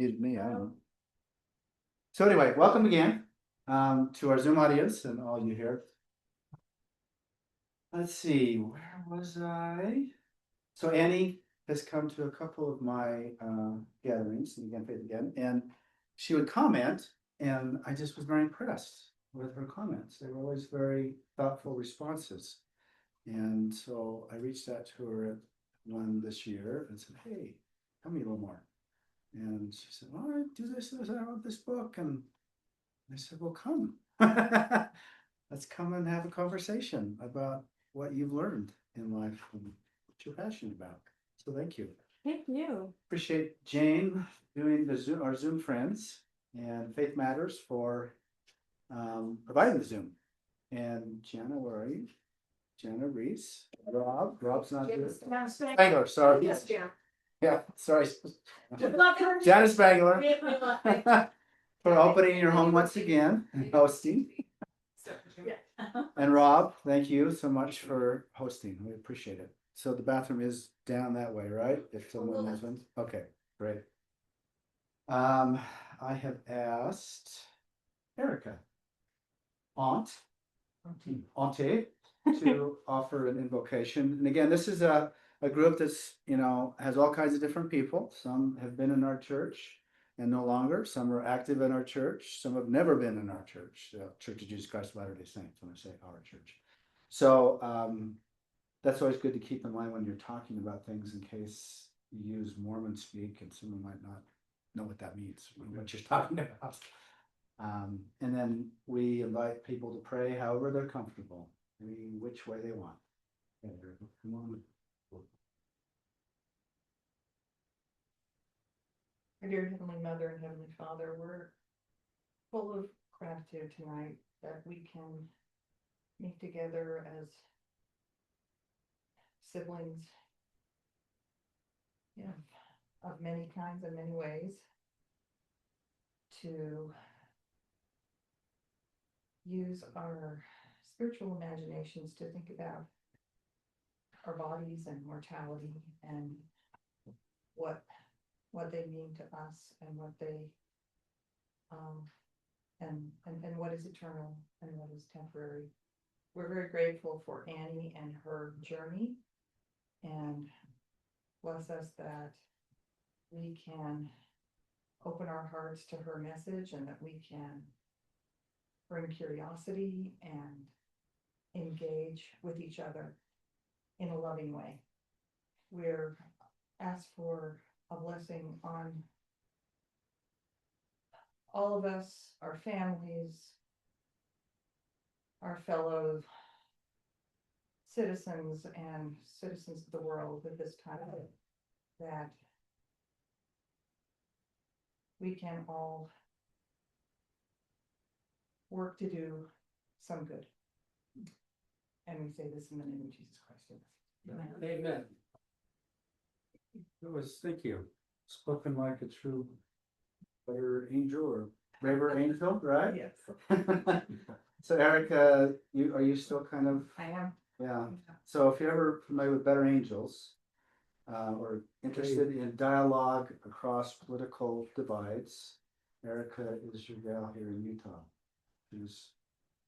Muted me, I don't know. So anyway, welcome again to our Zoom audience and all you here. Let's see, where was I? So Annie has come to a couple of my gatherings, and again, faith again, and she would comment, and I just was very impressed with her comments. They were always very thoughtful responses. And so I reached out to her at one this year and said, hey, tell me a little more. And she said, well, I do this, I wrote this book. And I said, well, come. Let's come and have a conversation about what you've learned in life and what you're passionate about. So thank you. Thank you. Appreciate Jane doing the Zoom, our Zoom friends, and Faith Matters for providing the Zoom. And Jana, where are you? Jana Reese, Rob's not here. Spangler, sorry. Yes, Jan. Yeah, sorry. Good luck. Jana Spangler. For opening your home once again and hosting. And Rob, thank you so much for hosting. We appreciate it. So the bathroom is down that way, right? If someone has one. Okay, great. I have asked Erica, Auntie, to offer an invocation. And again, this is a group that's, has all kinds of different people. Some have been in our church and no longer. Some are active in our church. Some have never been in our church, Church of Jesus Christ of Latter-day Saints, when I say our church. So that's always good to keep in mind when you're talking about things, in case you use Mormon speak and someone might not know what that means, what you're talking about. And then we invite people to pray however they're comfortable, which way they want. Come on. Our dear Heavenly Mother and Heavenly Father, we're full of gratitude tonight that we can meet together as siblings, of many kinds and many ways, to use our spiritual imaginations to think about our bodies and mortality and what they mean to us and what they and what is eternal and what is temporary. We're very grateful for Annie and her journey, and bless us that we can open our hearts to her message and that we can bring curiosity and engage with each other in a loving way. We're asked for a blessing on all of us, our families, our fellow citizens and citizens of the world at this time, that we can all work to do some good. And we say this in the name of Jesus Christ. Amen. It was, thank you. Spoken like a true better angel or braver angel, right? Yes. So Erica, are you still kind of? I am. Yeah. So if you're ever familiar with better angels, or interested in dialogue across political divides, Erica is your gal here in Utah, who's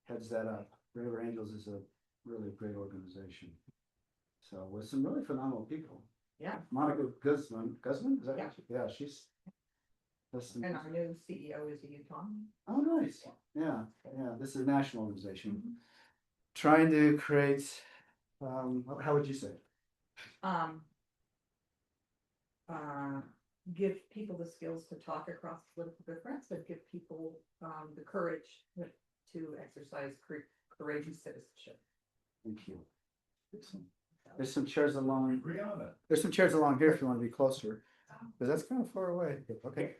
heads that up. Braver Angels is a really great organization. So with some really phenomenal people. Yeah. Monica Guzman, is that? Yeah. Yeah, she's. And our new CEO is a Utah. Oh, nice. Yeah. This is a national organization. Trying to create, how would you say? Give people the skills to talk across political difference, and give people the courage to exercise courageous citizenship. Thank you. There's some chairs along. There's some chairs along here if you want to be closer, because that's kind of far away. Okay.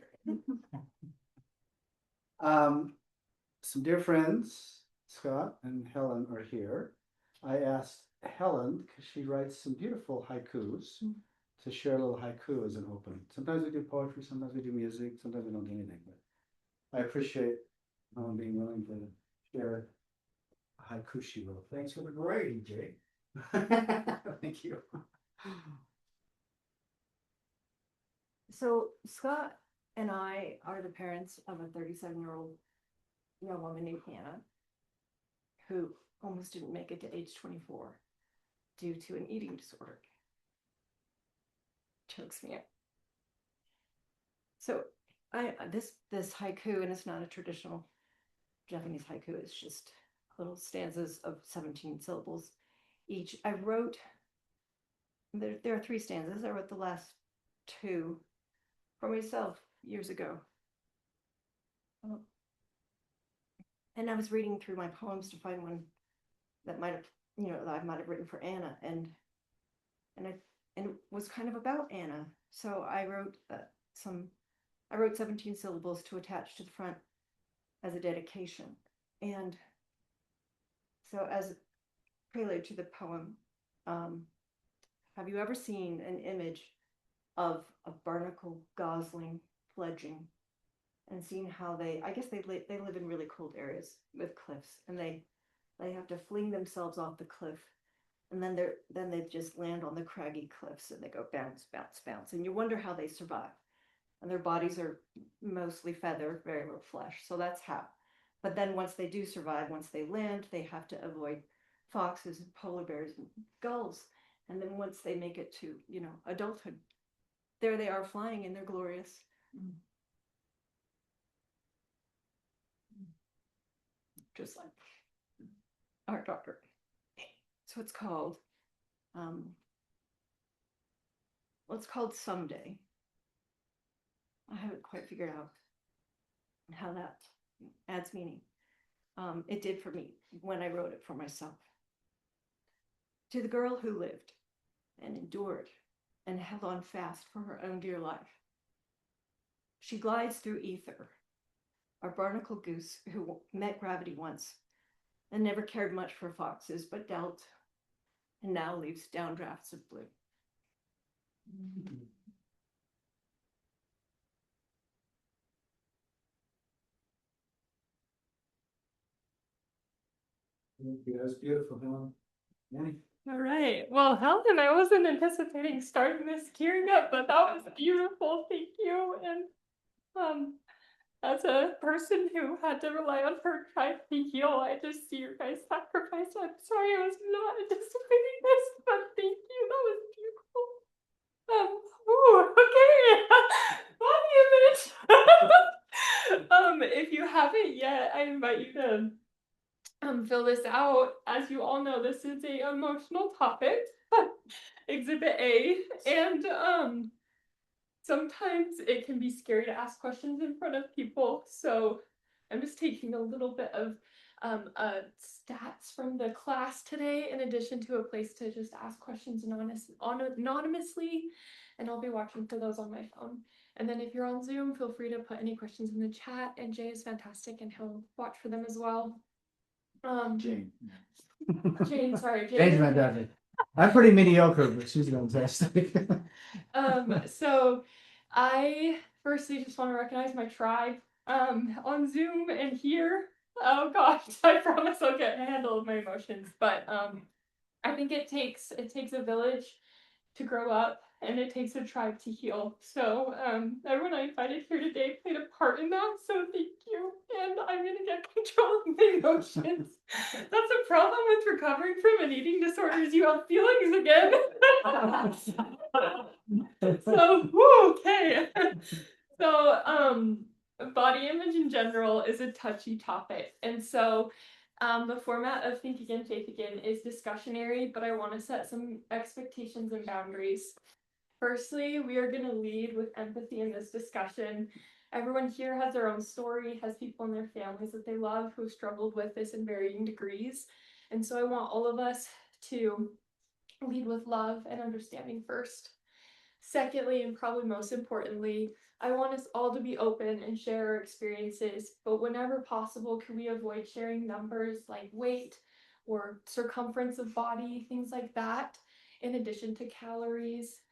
Some dear friends, Scott and Helen, are here. I asked Helen, because she writes some beautiful haikus, to share a little haiku as an opening. Sometimes we do poetry, sometimes we do music, sometimes we don't do anything. But I appreciate Helen being willing to share a haiku she wrote. Thanks for the grading, Jake. Thank you. So Scott and I are the parents of a 37-year-old young woman named Hannah, who almost didn't make it to age 24 due to an eating disorder. Chokes me up. So this haiku, and it's not a traditional Japanese haiku, it's just little stanzas of 17 syllables each. I wrote, there are 3 stanzas. I wrote the last 2 for myself years ago. And I was reading through my poems to find one that might have, that I might have written for Anna, and it was kind of about Anna. So I wrote 17 syllables to attach to the front as a dedication. And so as a prelude to the poem, have you ever seen an image of a barnacle gosling fledging and seen how they live in really cold areas with cliffs, and they have to fling themselves off the cliff, and then they just land on the craggy cliffs, and they go bounce, bounce, bounce, and you wonder how they survive. And their bodies are mostly feather, very little flesh. So that's how. But then once they do survive, once they land, they have to avoid foxes and polar bears and gulls. And then once they make it to, adulthood, there they are flying, and they're glorious. Just like our daughter. So it's called Someday. I haven't quite figured out how that adds meaning. It did for me when I wrote it for myself. To the girl who lived and endured and held on fast for her own dear life. She glides through ether, our barnacle goose who met gravity once and never cared much for foxes, but dealt, and now leaves downdrafts of blue. That's beautiful, Helen. Annie? All right. Well, Helen, I wasn't anticipating starting this gearing up, but that was beautiful. Thank you. And as a person who had to rely on her tribe to heal, I just see your guys' sacrifice. I'm sorry I was not anticipating this, but thank you. That was beautiful. Okay. Body image. If you haven't yet, I invite you to fill this out. As you all know, this is a emotional topic, Exhibit A, and sometimes it can be scary to ask questions in front of people. So I'm just taking a little bit of stats from the class today, in addition to a place to just ask questions anonymously, and I'll be watching for those on my phone. And then if you're on Zoom, feel free to put any questions in the chat, and Jay is fantastic and he'll watch for them as well. Jane. Jane, sorry, Jane. Jane's fantastic. I'm pretty mediocre, but she's fantastic. So I firstly just want to recognize my tribe on Zoom and here. Oh gosh, I promise I'll get a handle of my emotions, but I think it takes a village to grow up, and it takes a tribe to heal. So everyone I invited here today played a part in that, so thank you. And I'm gonna get control of my emotions. That's a problem with recovering from an eating disorder, is you have feelings again. So okay. So body image in general is a touchy topic, and so the format of Think Again, Faith Again is discussionary, but I want to set some expectations and boundaries. Firstly, we are going to lead with empathy in this discussion. Everyone here has their own story, has people in their families that they love who have struggled with this in varying degrees. And so I want all of us to lead with love and understanding first. Secondly, and probably most importantly, I want us all to be open and share our experiences, but whenever possible, can we avoid sharing numbers like weight or circumference of body, things like that, in addition to calories.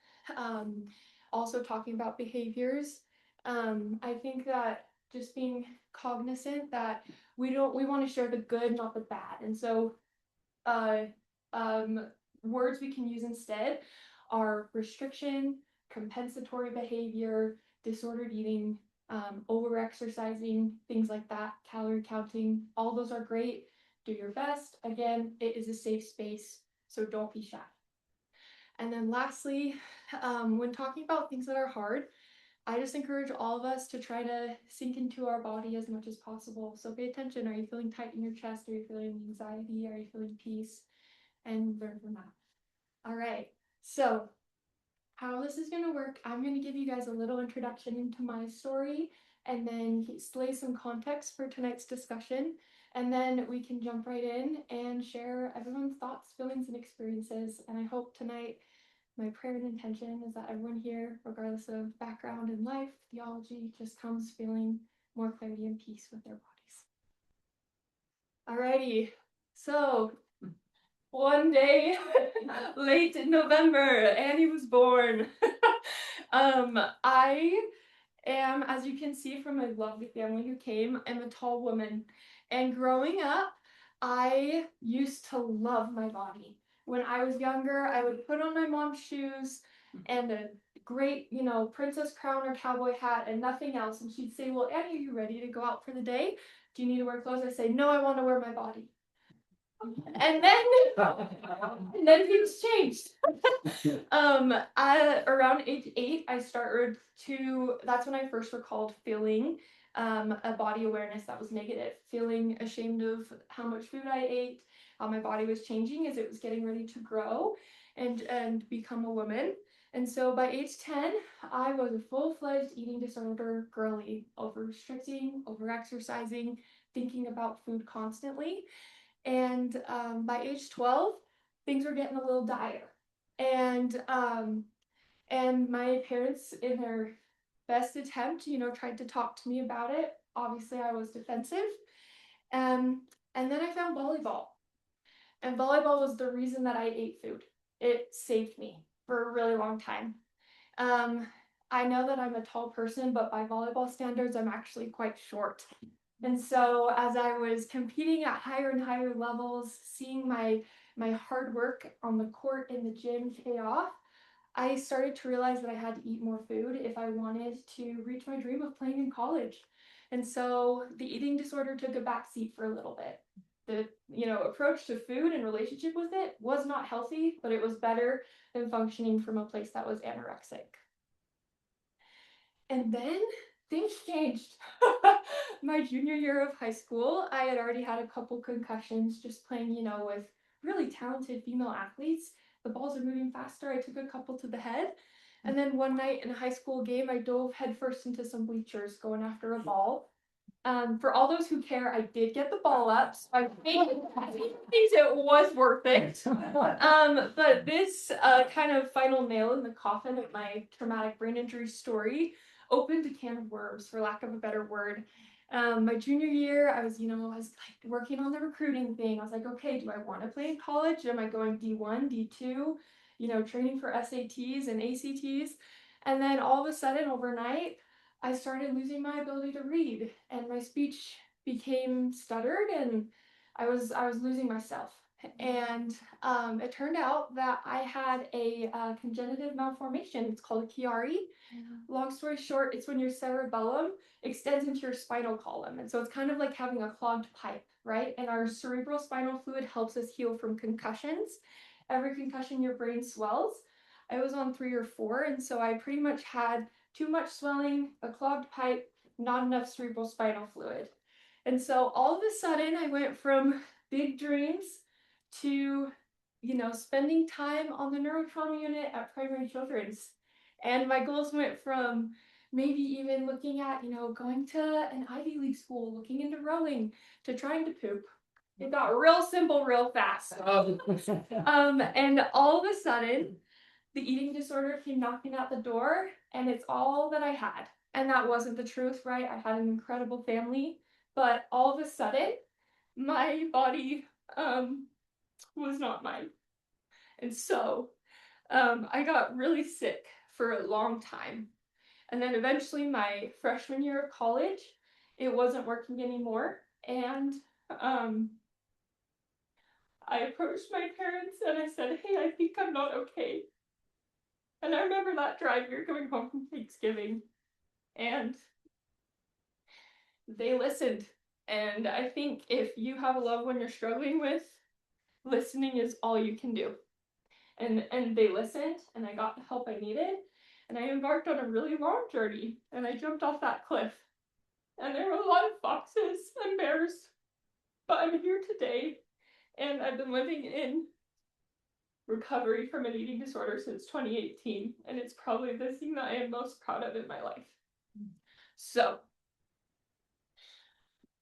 Also talking about behaviors. I think that just being cognizant that we want to share the good, not the bad. And so words we can use instead are restriction, compensatory behavior, disordered eating, over exercising, things like that, calorie counting, all those are great. Do your best. Again, it is a safe space, so don't be shy. And then lastly, when talking about things that are hard, I just encourage all of us to try to sink into our body as much as possible. So pay attention. Are you feeling tight in your chest? Are you feeling anxiety? Are you feeling peace? And learn from that. All right. So how this is going to work, I'm going to give you guys a little introduction into my story and then lay some context for tonight's discussion. And then we can jump right in and share everyone's thoughts, feelings, and experiences. And I hope tonight, my prayer and intention is that everyone here, regardless of background in life, theology, just comes feeling more clarity and peace with their bodies. Alrighty, so one day, late in November, Annie was born. I am, as you can see from my lovely family who came, am a tall woman. And growing up, I used to love my body. When I was younger, I would put on my mom's shoes and a great, princess crown or cowboy hat and nothing else. And she'd say, well, Annie, are you ready to go out for the day? Do you need to wear clothes? I say, no, I want to wear my body. And then things changed. Around age 8, I started to, that's when I first recalled feeling a body awareness that was negative, feeling ashamed of how much food I ate, how my body was changing as it was getting ready to grow and become a woman. And so by age 10, I was a full-fledged eating disorder girly, over-restricting, over-exercising, thinking about food constantly. And by age 12, things were getting a little dire. And my parents, in their best attempt, tried to talk to me about it. Obviously, I was defensive. And then I found volleyball. And volleyball was the reason that I ate food. It saved me for a really long time. I know that I'm a tall person, but by volleyball standards, I'm actually quite short. And so as I was competing at higher and higher levels, seeing my hard work on the court in the gym pay off, I started to realize that I had to eat more food if I wanted to reach my dream of playing in college. And so the eating disorder took a backseat for a little bit. The approach to food and relationship with it was not healthy, but it was better than functioning from a place that was anorexic. And then things changed. My junior year of high school, I had already had a couple concussions just playing, with really talented female athletes. The balls are moving faster. I took a couple to the head. And then one night in a high school game, I dove headfirst into some bleachers going after a ball. For all those who care, I did get the ball up, so I think it was worth it. But this kind of final nail in the coffin of my traumatic brain injury story opened a can of worms, for lack of a better word. My junior year, I was like working on the recruiting thing. I was like, okay, do I want to play in college? Am I going D1, D2? Training for SATs and ACTs. And then all of a sudden, overnight, I started losing my ability to read, and my speech became stuttered, and I was losing myself. And it turned out that I had a congenital malformation. It's called a Chiari. Long story short, it's when your cerebellum extends into your spinal column. And so it's kind of like having a clogged pipe, right? And our cerebral spinal fluid helps us heal from concussions. Every concussion, your brain swells. I was on 3 or 4, and so I pretty much had too much swelling, a clogged pipe, not enough cerebral spinal fluid. And so all of a sudden, I went from big dreams to, spending time on the neurotrauma unit at Primary Children's. And my goals went from maybe even looking at, going to an Ivy League school, looking into rowing, to trying to poop. It got real simple real fast. And all of a sudden, the eating disorder came knocking at the door, and it's all that I had. And that wasn't the truth, right? I had an incredible family, but all of a sudden, my body was not mine. And so I got really sick for a long time. And then eventually, my freshman year of college, it wasn't working anymore. And I approached my parents and I said, hey, I think I'm not okay. And I remember that drive, we were coming home from Thanksgiving, and they listened. And I think if you have a loved one you're struggling with, listening is all you can do. And they listened, and I got the help I needed, and I embarked on a really long journey, and I jumped off that cliff. And there were a lot of foxes and bears, but I'm here today, and I've been living in recovery from an eating disorder since 2018, and it's probably the thing that I am most proud of in my life. So,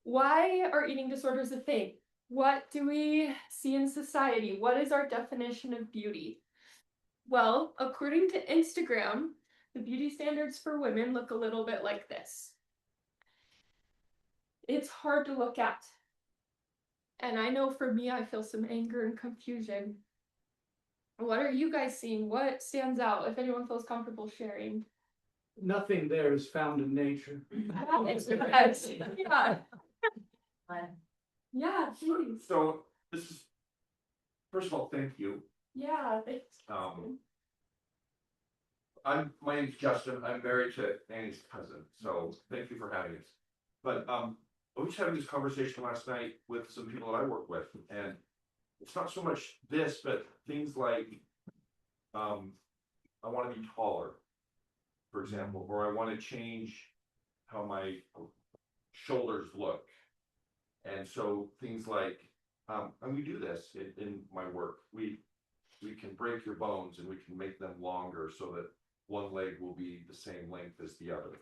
why are eating disorders a thing? What do we see in society? What is our definition of beauty? Well, according to Instagram, the beauty standards for women look a little bit like this. It's hard to look at. And I know for me, I feel some anger and confusion. What are you guys seeing? What stands out? If anyone feels comfortable sharing. Nothing there is found in nature. Yeah. Yeah, please. So this is, first of all, thank you. Yeah, thanks. My name's Justin. I'm married to Annie's cousin, so thank you for having us. But I was having this conversation last night with some people that I work with, and it's not so much this, but things like I want to be taller, for example, or I want to change how my shoulders look. And so things like, and we do this in my work. We can break your bones and we can make them longer so that one leg will be the same length as the other.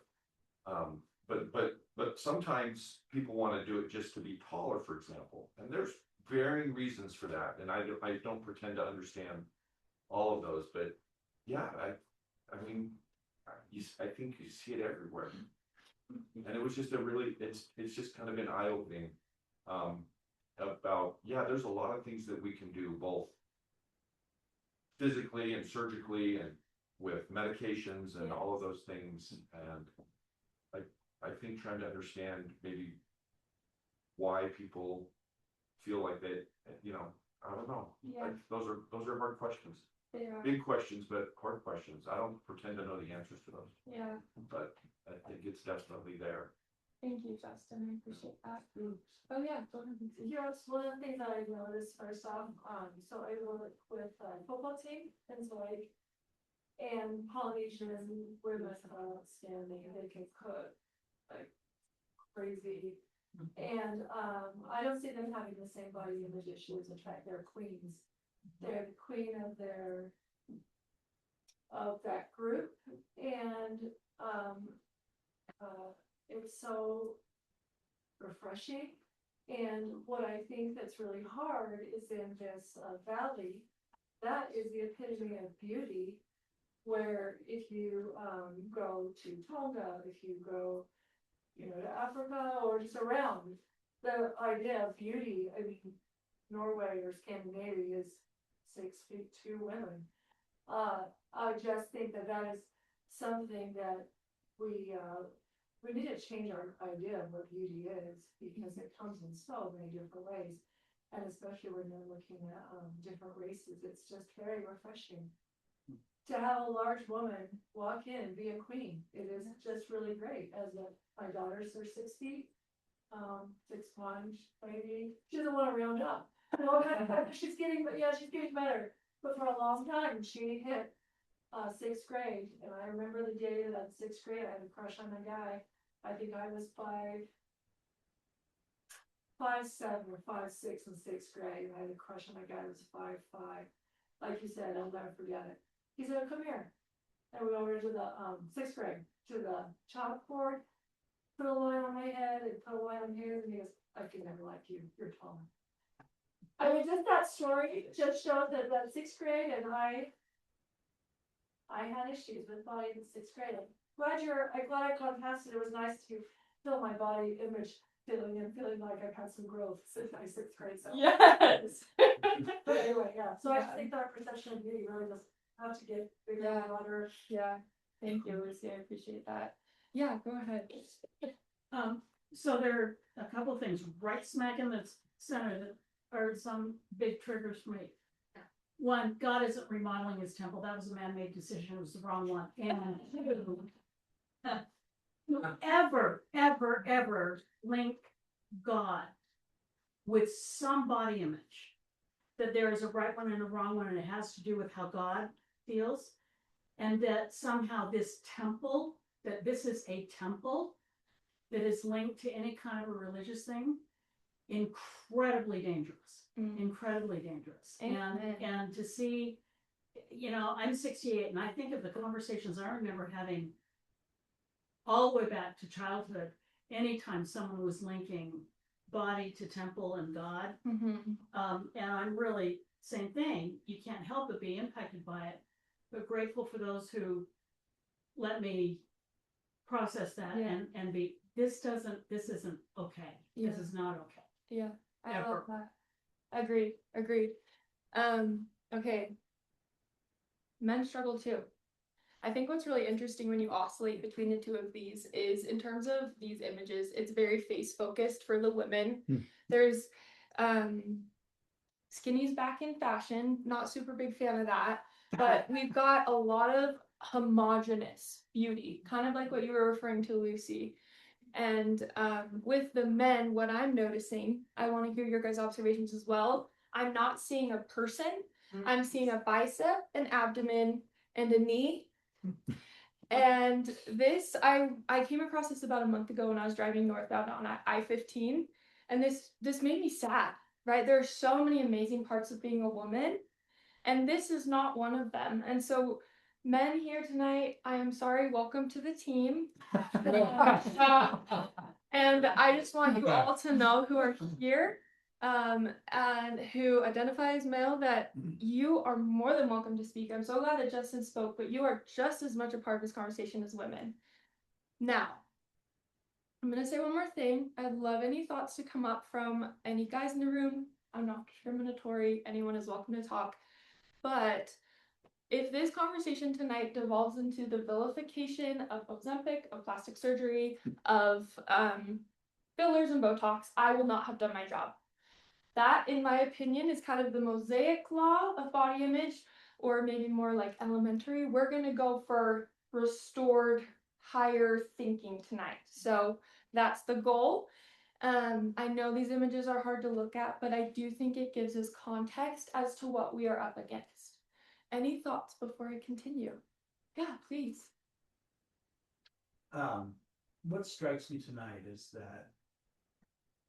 But sometimes people want to do it just to be taller, for example. And there's varying reasons for that. And I don't pretend to understand all of those, but yeah, I mean, I think you see it everywhere. And it was just it's just kind of an eye-opening about, yeah, there's a lot of things that we can do both physically and surgically and with medications and all of those things. And I think trying to understand maybe why people feel like they, I don't know. Yeah. Those are hard questions. They are. Big questions, but hard questions. I don't pretend to know the answers to those. Yeah. But I think it's definitely there. Thank you, Justin. I appreciate that. Oh yeah, go ahead. Yes, one of the things that I noticed first off, so I work with a football team, and so and Polynesians and women are outstanding, they can cook like crazy. And I don't see them having the same body image issues. In fact, they're queens. They're the queen of that group, and it was so refreshing. And what I think that's really hard is in this valley, that is the epitome of beauty, where if you go to Tonga, if you go, to Africa or just around, the idea of beauty, I mean, Norway or Scandinavia is 6'2" women. I just think that is something that we need to change our idea of what beauty is, because it comes in so many different ways, and especially when you're looking at different races, it's just very refreshing to have a large woman walk in and be a queen. It is just really great. My daughters are 6 feet, 6'1", maybe. She doesn't want to round up. She's getting better. But for a long time, she hit 6th grade, and I remember the day that 6th grade, I had a crush on a guy. I think I was 5'7" or 5'6" in 6th grade. I had a crush on a guy who was 5'5". Like you said, I'll never forget it. He said, "Come here," and we went over to the 6th grade to the chalkboard. Put a line on my head and put a line on his, and he goes, "I can never like you. You're tall." I mean, just that story just showed that 6th grade, and I had issues with body in 6th grade. I'm glad I got past it. It was nice to feel my body image feeling like I've had some growth since my 6th grade. So. Yes. But anyway, yeah. So I think that our perception of beauty really does have to get bigger and broader. Yeah. Thank you, Lucy. I appreciate that. Yeah, go ahead. So there are a couple of things right smack in the center that are some big triggers for me. One, God isn't remodeling his temple. That was a man-made decision. It was the wrong one. And two, ever link God with some body image, that there is a right one and a wrong one, and it has to do with how God feels, and that somehow this temple, that this is a temple that is linked to any kind of a religious thing, incredibly dangerous, incredibly dangerous. And to see, I'm 68, and I think of the conversations I remember having all the way back to childhood, anytime someone was linking body to temple and God. And I'm really, same thing, you can't help but be impacted by it, but grateful for those who let me process that and be, this isn't okay. This is not okay. Yeah, I Ever. love that. Agreed. Okay. Men struggle too. I think what's really interesting when you oscillate between the two of these is, in terms of these images, it's very face focused for the women. There's skinny's back in fashion, not super big fan of that, but we've got a lot of homogenous beauty, kind of like what you were referring to, Lucy. And with the men, what I'm noticing, I want to hear your guys' observations as well. I'm not seeing a person. I'm seeing a bicep, an abdomen, and a knee. And this, I came across this about a month ago when I was driving northbound on I-15, and this made me sad, right? There are so many amazing parts of being a woman, and this is not one of them. And so, men here tonight, I am sorry, welcome to the team. And I just want you all to know, who are here, and who identify as male, that you are more than welcome to speak. I'm so glad that Justin spoke, but you are just as much a part of this conversation as women. Now, I'm gonna say one more thing. I'd love any thoughts to come up from any guys in the room. I'm not discriminatory. Anyone is welcome to talk. But if this conversation tonight devolves into the vilification of Ozempic, of plastic surgery, of fillers and Botox, I will not have done my job. That, in my opinion, is kind of the mosaic law of body image, or maybe more like elementary. We're going to go for restored, higher thinking tonight. So that's the goal. I know these images are hard to look at, but I do think it gives us context as to what we are up against. Any thoughts before I continue? Yeah, please. What strikes me tonight is that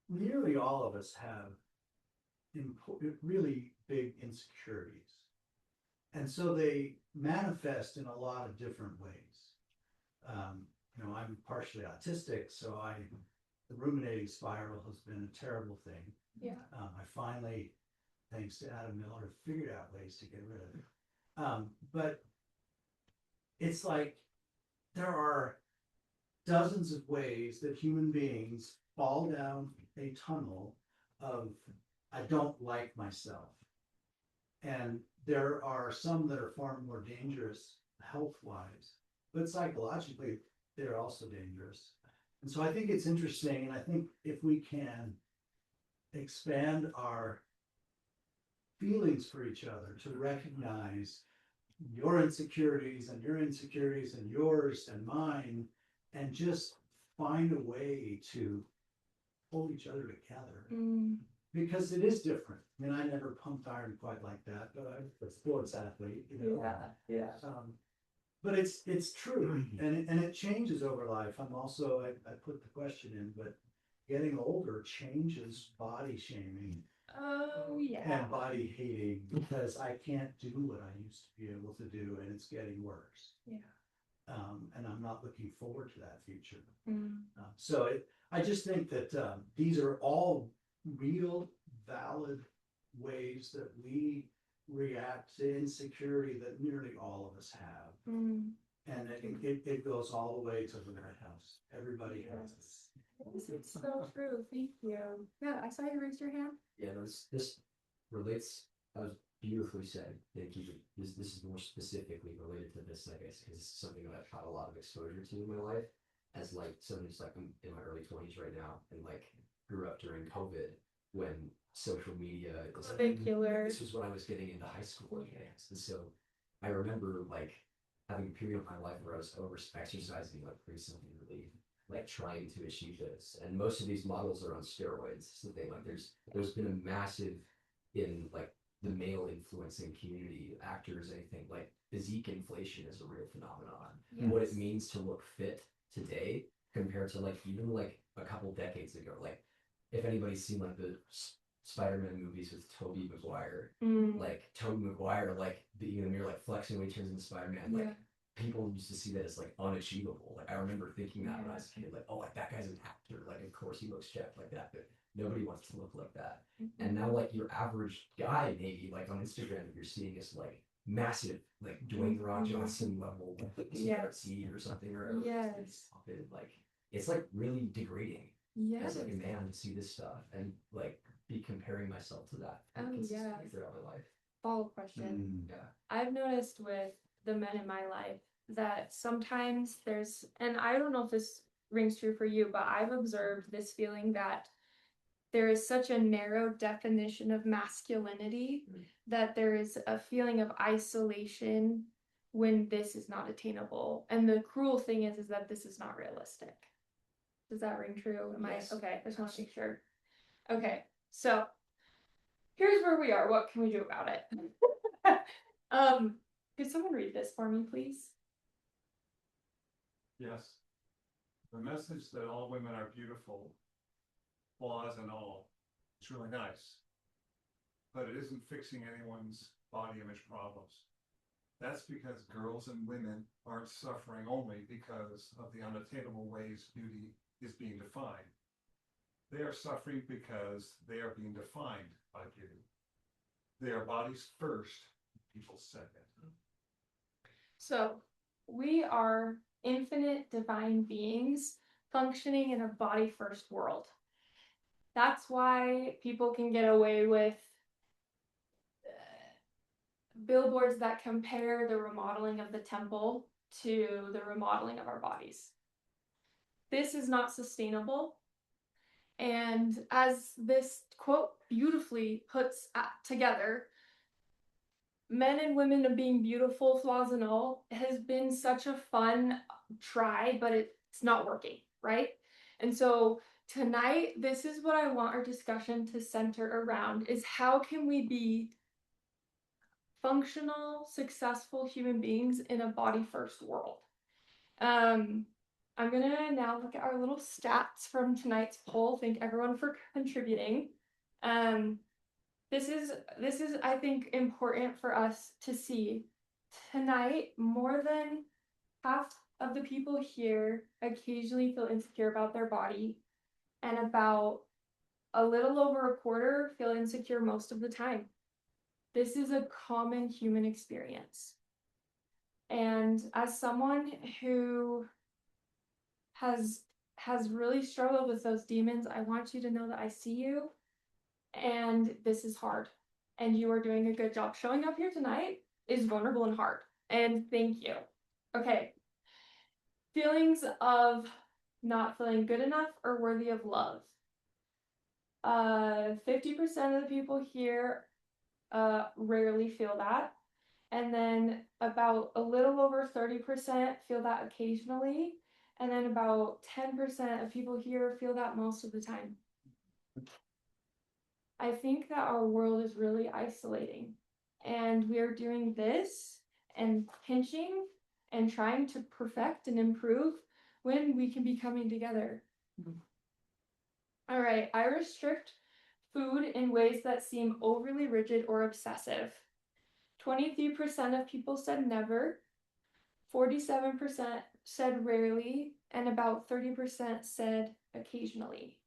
nearly all of us have really big insecurities. And so they manifest in a lot of different ways. I'm partially autistic, so the ruminating spiral has been a terrible thing. Yeah. I finally, thanks to Adam Miller, figured out ways to get rid of it. But it's like there are dozens of ways that human beings fall down a tunnel of, I don't like myself. And there are some that are far more dangerous health-wise, but psychologically, they're also dangerous. And so I think it's interesting, and I think if we can expand our feelings for each other to recognize your insecurities and yours and mine, and just find a way to hold each other together. Because it is different. I mean, I never pumped iron quite like that, but I'm a sports athlete, Yeah. But it's true, and it changes over life. I'm also, I put the question in, but getting older changes body shaming. Oh, yeah. And body hating, because I can't do what I used to be able to do, and it's getting worse. Yeah. And I'm not looking forward to that future. Mm. I just think that these are all real, valid ways that we react to insecurity that nearly all of us have. Mm. And it goes all the way to the White House. Everybody has it. Yes, it's so true. Thank you. Yeah, I saw you raise your hand. Yeah, no, this relates. That was beautifully said. Thank you. This is more specifically related to this, I guess, because it's something that I've had a lot of exposure to in my life. As like someone who's like in my early 20s right now, and like grew up during COVID when social media. This was when I was getting into high school, I guess, and so I remember like having a period of my life where I was over exercising like pretty something relief. like trying to achieve this. And most of these models are on steroids. It's the thing. Like there's been a massive in like the male influencing community, actors, anything like physique inflation is a real phenomenon. What it means to look fit today compared to like even like a couple decades ago. Like if anybody's seen like the Spider-Man movies with Tobey Maguire, like Tobey Maguire, like being in the mirror, like flexing when he turns into Spider-Man, like people used to see that as like unachievable. Like I remember thinking that when I was a kid, like, oh, like that guy's an actor. Like of course he looks jacked like that, but nobody wants to look like that. And now like your average guy, maybe like on Instagram, you're seeing is like massive, like Dwayne The Rock Johnson level, like CRT or something, or like it's like really degrading as like a man to see this stuff and like be comparing myself to that consistently throughout my life. Follow-up question. I've noticed with the men in my life that sometimes there's, and I don't know if this rings true for you, but I've observed this feeling that there is such a narrow definition of masculinity that there is a feeling of isolation when this is not attainable. And the cruel thing is that this is not realistic. Does that ring true? Am I okay? I just want to make sure. Okay, so here's where we are. What can we do about it? Could someone read this for me, please? Yes. The message that all women are beautiful, flaws and all, it's really nice. But it isn't fixing anyone's body image problems. That's because girls and women aren't suffering only because of the unattainable ways beauty is being defined. They are suffering because they are being defined by beauty. They are bodies first, people second. So we are infinite divine beings functioning in a body first world. That's why people can get away with billboards that compare the remodeling of the temple to the remodeling of our bodies. This is not sustainable. And as this quote beautifully puts together, men and women of being beautiful, flaws and all, has been such a fun try, but it's not working, right? And so tonight, this is what I want our discussion to center around, is how can we be functional, successful human beings in a body first world? I'm gonna now look at our little stats from tonight's poll. Thank everyone for contributing. This is I think important for us to see. Tonight, more than half of the people here occasionally feel insecure about their body, and about a little over a quarter feel insecure most of the time. This is a common human experience. And as someone who has really struggled with those demons, I want you to know that I see you, and this is hard, and you are doing a good job. Showing up here tonight is vulnerable and hard, and thank you. Okay, feelings of not feeling good enough or worthy of love. 50% of the people here rarely feel that, and then about a little over 30% feel that occasionally, and then about 10% of people here feel that most of the time. I think that our world is really isolating, and we are doing this and pinching and trying to perfect and improve when we can be coming together. All right, I restrict food in ways that seem overly rigid or obsessive. 23% of people said never, 47% said rarely, and about 30% said occasionally.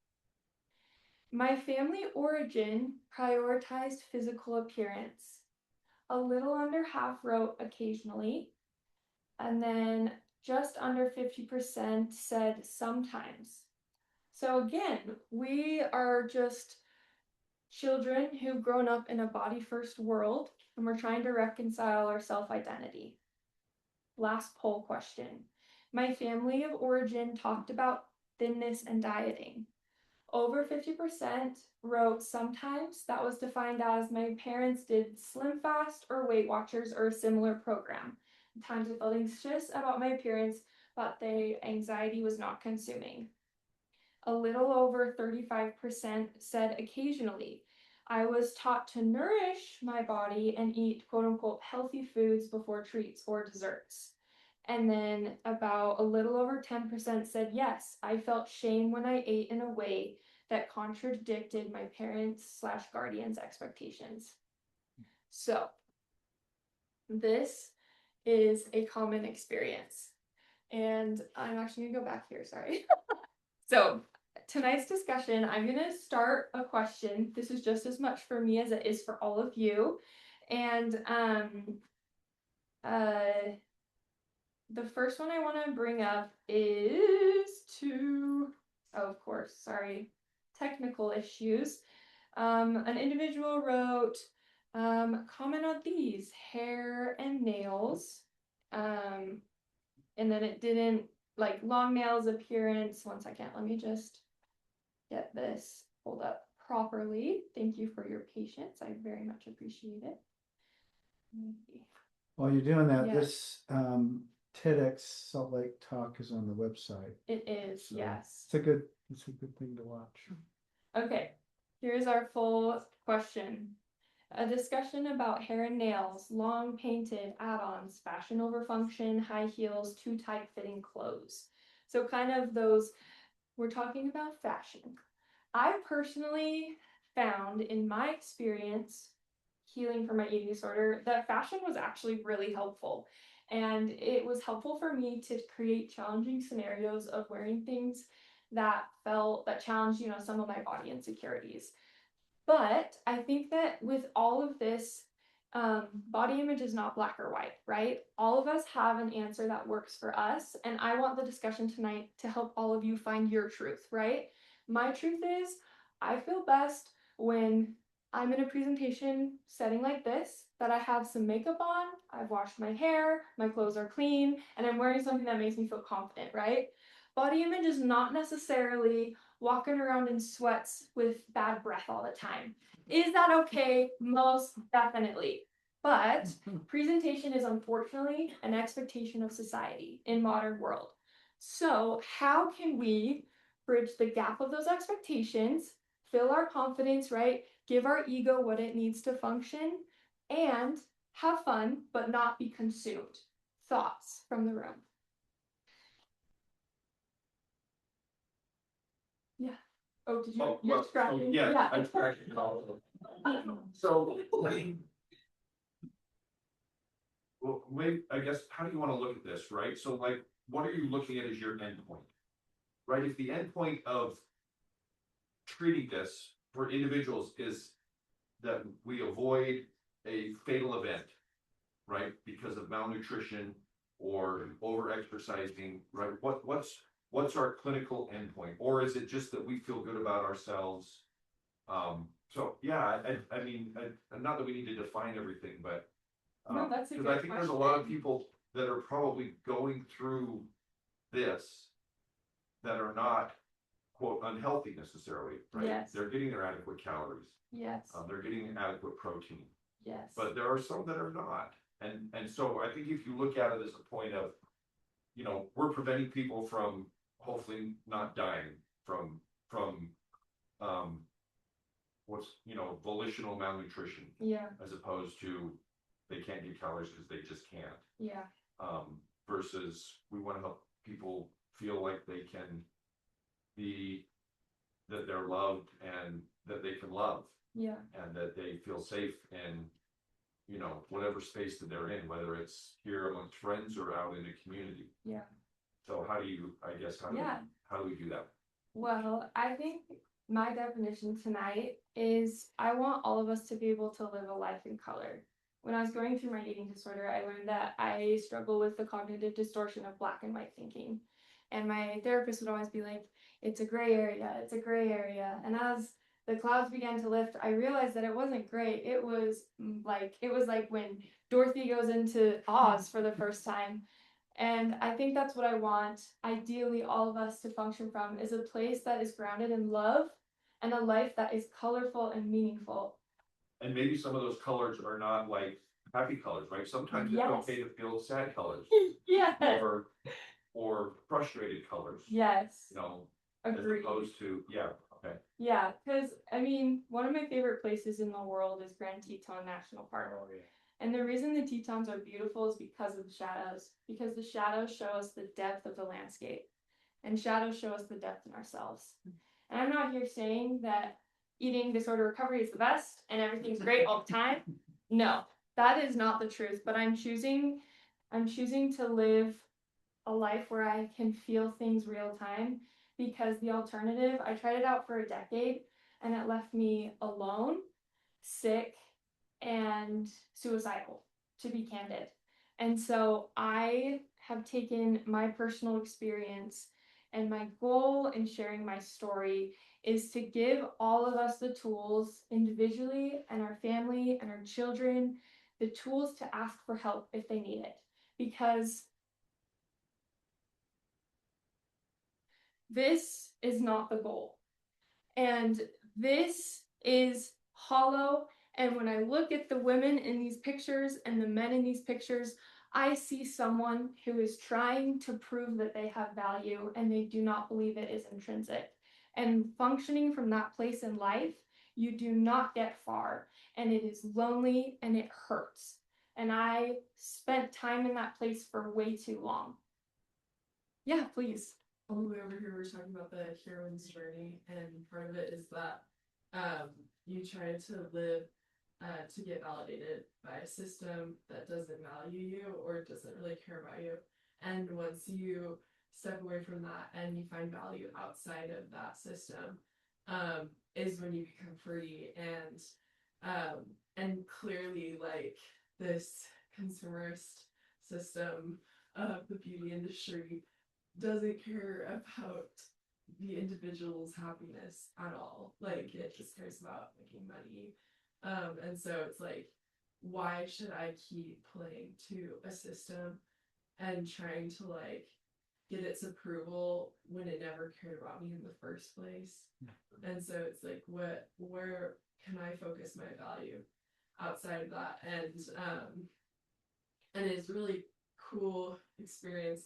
My family origin prioritized physical appearance. A little under half wrote occasionally, and then just under 50% said sometimes. So again, we are just children who've grown up in a body first world, and we're trying to reconcile our self-identity. Last poll question. My family of origin talked about thinness and dieting. Over 50% wrote sometimes. That was defined as my parents did Slim Fast or Weight Watchers or a similar program. Times I felt anxious about my appearance, but their anxiety was not consuming. A little over 35% said occasionally. I was taught to nourish my body and eat quote unquote healthy foods before treats or desserts. And then about a little over 10% said yes, I felt shame when I ate in a way that contradicted my parents/guardians' expectations. So, this is a common experience. And I'm actually gonna go back here, sorry. So, tonight's discussion, I'm gonna start a question. This is just as much for me as it is for all of you. And the first one I want to bring up is of course, sorry, technical issues. An individual wrote, comment on these, hair and nails. And then it didn't, like long nails appearance. One second, let me just get this pulled up properly. Thank you for your patience. I very much appreciate it. While you're doing that, Yeah. this TEDx Salt Lake talk is on the website. It is, So yes. It's a good thing to watch. Okay, here's our full question. A discussion about hair and nails, long painted add-ons, fashion over function, high heels, too tight fitting clothes. So kind of those, we're talking about fashion. I personally found in my experience healing from my eating disorder that fashion was actually really helpful. And it was helpful for me to create challenging scenarios of wearing things that challenged, some of my body insecurities. But I think that with all of this, body image is not black or white, right? All of us have an answer that works for us. And I want the discussion tonight to help all of you find your truth, right? My truth is, I feel best when I'm in a presentation setting like this, that I have some makeup on, I've washed my hair, my clothes are clean, and I'm wearing something that makes me feel confident, right? Body image is not necessarily walking around in sweats with bad breath all the time. Is that okay? Most definitely. But presentation is unfortunately an expectation of society in modern world. So how can we bridge the gap of those expectations, fill our confidence, right? Give our ego what it needs to function, and have fun, but not be consumed. Thoughts from the room? Yeah. Oh, did you? You're scratching. Yeah, I'm scratching. So, well, maybe, I guess, how do you want to look at this, right? So, like, what are you looking at as your endpoint, right? If the endpoint of treating this for individuals is that we avoid a fatal event, right, because of malnutrition or over-exercising, right? What's our clinical endpoint, or is it just that we feel good about ourselves? So yeah, I mean, not that we need to define everything, but No, that's a because good I think there's a lot of people that are probably going through this that are not quote unhealthy necessarily, right? Yes. They're getting their adequate calories. Yes. They're getting adequate protein. Yes. But there are some that are not. And so I think if you look at it as a point of, we're preventing people from hopefully not dying from what's, volitional malnutrition. Yeah. As opposed to they can't get calories because they just can't. Yeah. Versus we want to help people feel like they can that they're loved and that they can love. Yeah. And that they feel safe in, whatever space that they're in, whether it's here amongst friends or out in a community. Yeah. So how do we do that? Well, I think my definition tonight is I want all of us to be able to live a life in color. When I was going through my eating disorder, I learned that I struggle with the cognitive distortion of black and white thinking. And my therapist would always be like, it's a gray area, it's a gray area. And as the clouds began to lift, I realized that it wasn't gray. It was like when Dorothy goes into Oz for the first time. And I think that's what I want, ideally, all of us to function from, is a place that is grounded in love and a life that is colorful and meaningful. And maybe some of those colors are not like happy colors, right? Sometimes Yes. it's okay to feel sad colors. Yes. Or or frustrated colors. Yes. You know, Agreed. as opposed to, yeah, okay. Yeah, because I mean, one of my favorite places in the world is Grand Teton National Park. Oh, yeah. And the reason the Tetons are beautiful is because of the shadows, because the shadows show us the depth of the landscape, and shadows show us the depth in ourselves. And I'm not here saying that eating disorder recovery is the best and everything's great all the time. No, that is not the truth. But I'm choosing to live a life where I can feel things real time, because the alternative, I tried it out for a decade and it left me alone, sick, and suicidal, to be candid. And so I have taken my personal experience, and my goal in sharing my story is to give all of us the tools individually, and our family and our children, the tools to ask for help if they need it. Because this is not the goal. And this is hollow. And when I look at the women in these pictures and the men in these pictures, I see someone who is trying to prove that they have value and they do not believe it is intrinsic. And functioning from that place in life, you do not get far. And it is lonely and it hurts. And I spent time in that place for way too long. Yeah, please. All the way over here, we're talking about the heroine's journey, and part of it is that you try to live to get validated by a system that doesn't value you or doesn't really care about you. And once you step away from that and you find value outside of that system, is when you become free. And clearly, like, this consumerist system of the beauty industry doesn't care about the individual's happiness at all. Like, it just cares about making money. And so it's like, why should I keep playing to a system and trying to like get its approval when it never cared about me in the first place? And so it's like, where can I focus my value outside of that? And it's really cool experience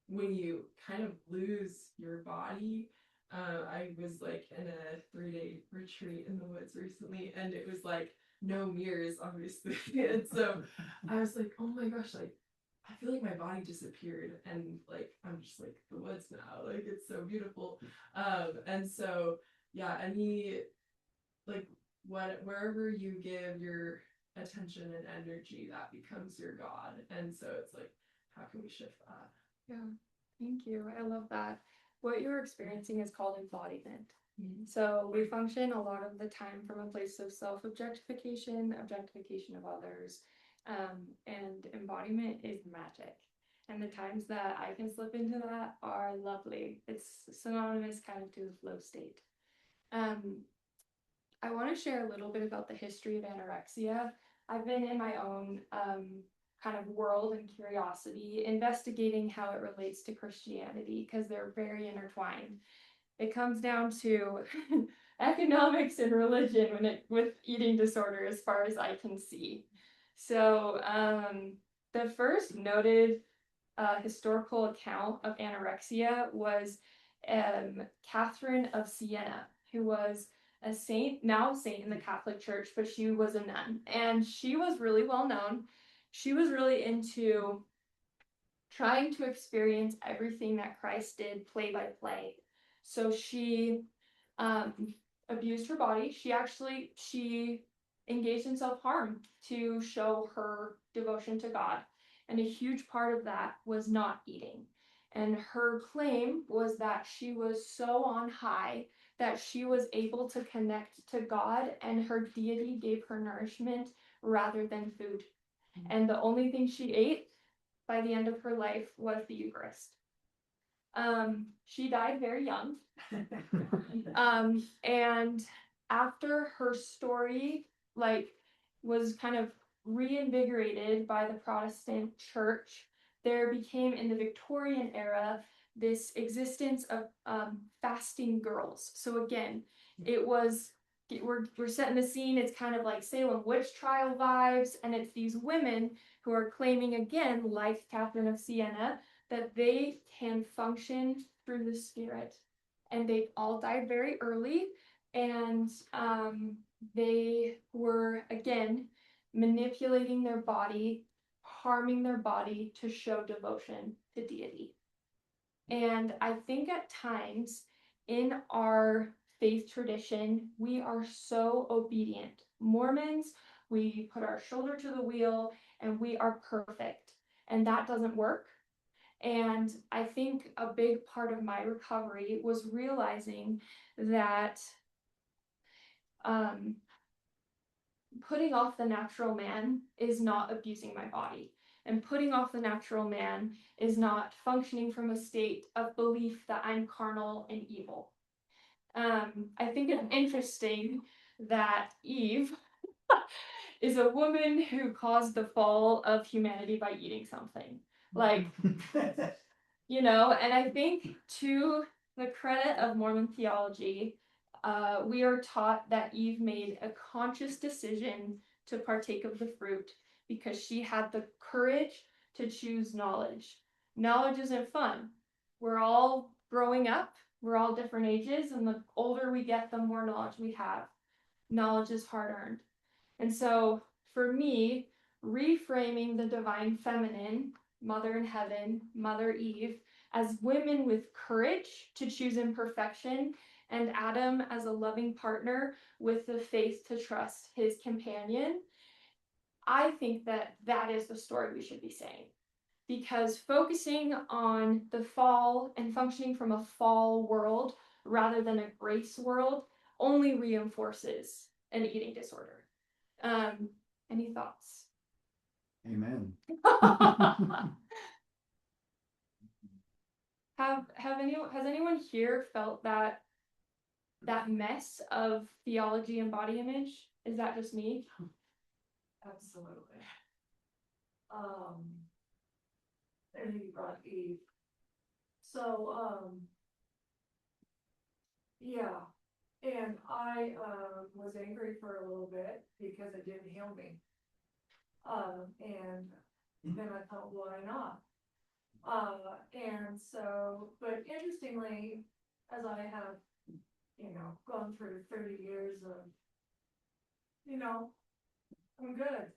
when you kind of lose your body. I was like in a 3-day retreat in the woods recently, and it was like no mirrors, obviously. And so I was like, oh my gosh, like I feel like my body disappeared, and like I'm just like the woods now. Like, it's so beautiful. And so yeah, like wherever you give your attention and energy, that becomes your God. And so it's like, how can we shift that? Yeah, thank you. I love that. What you're experiencing is called embodiment. So we function a lot of the time from a place of self-objectification, objectification of others, and embodiment is magic. And the times that I can slip into that are lovely. It's synonymous kind of to the flow state. I want to share a little bit about the history of anorexia. I've been in my own kind of world and curiosity, investigating how it relates to Christianity, because they're very intertwined. It comes down to economics and religion with eating disorder, as far as I can see. So the first noted historical account of anorexia was Catherine of Siena, who was a saint, now a saint in the Catholic Church, but she was a nun, and she was really well known. She was really into trying to experience everything that Christ did play by play. So she abused her body. She engaged in self-harm to show her devotion to God. And a huge part of that was not eating. And her claim was that she was so on high that she was able to connect to God, and her deity gave her nourishment rather than food. And the only thing she ate by the end of her life was the Eucharist. She died very young. And after her story was kind of reinvigorated by the Protestant church, there became, in the Victorian era, this existence of fasting girls. So again, it was we're setting the scene. It's kind of like Salem witch trial vibes, and it's these women who are claiming again, like Catherine of Siena, that they can function through the spirit, and they all died very early, and they were again manipulating their body, harming their body to show devotion to deity. And I think at times in our faith tradition, we are so obedient. Mormons, we put our shoulder to the wheel and we are perfect. And that doesn't work. And I think a big part of my recovery was realizing that putting off the natural man is not abusing my body. And putting off the natural man is not functioning from a state of belief that I'm carnal and evil. I think it's interesting that Eve is a woman who caused the fall of humanity by eating something. Like, and I think to the credit of Mormon theology, we are taught that Eve made a conscious decision to partake of the fruit because she had the courage to choose knowledge. Knowledge isn't fun. We're all growing up, we're all different ages, and the older we get, the more knowledge we have. Knowledge is hard earned. And so for me, reframing the divine feminine, Mother in Heaven, Mother Eve, as women with courage to choose imperfection, and Adam as a loving partner with the faith to trust his companion, I think that that is the story we should be saying. Because focusing on the fall and functioning from a fall world rather than a grace world only reinforces an eating disorder. Any thoughts? Amen. Has anyone here felt that mess of theology and body image? Is that just me? Absolutely. And you brought Eve. So, yeah. And I was angry for a little bit because it didn't heal me. And then I thought, why not? And so, but interestingly, as I have, gone through 30 years of, I'm good.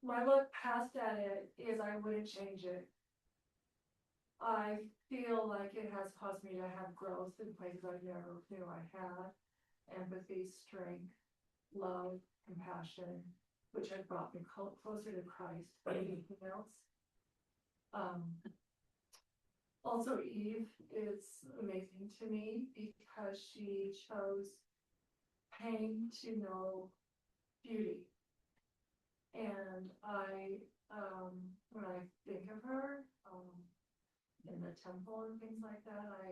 My look past at it is I wouldn't change it. I feel like it has caused me to have growth in places I never knew I had. Empathy, strength, love, compassion, which have brought me closer to Christ than anything else. Also, Eve is amazing to me because she chose pain to know beauty. And when I think of her in the temple and things like that, I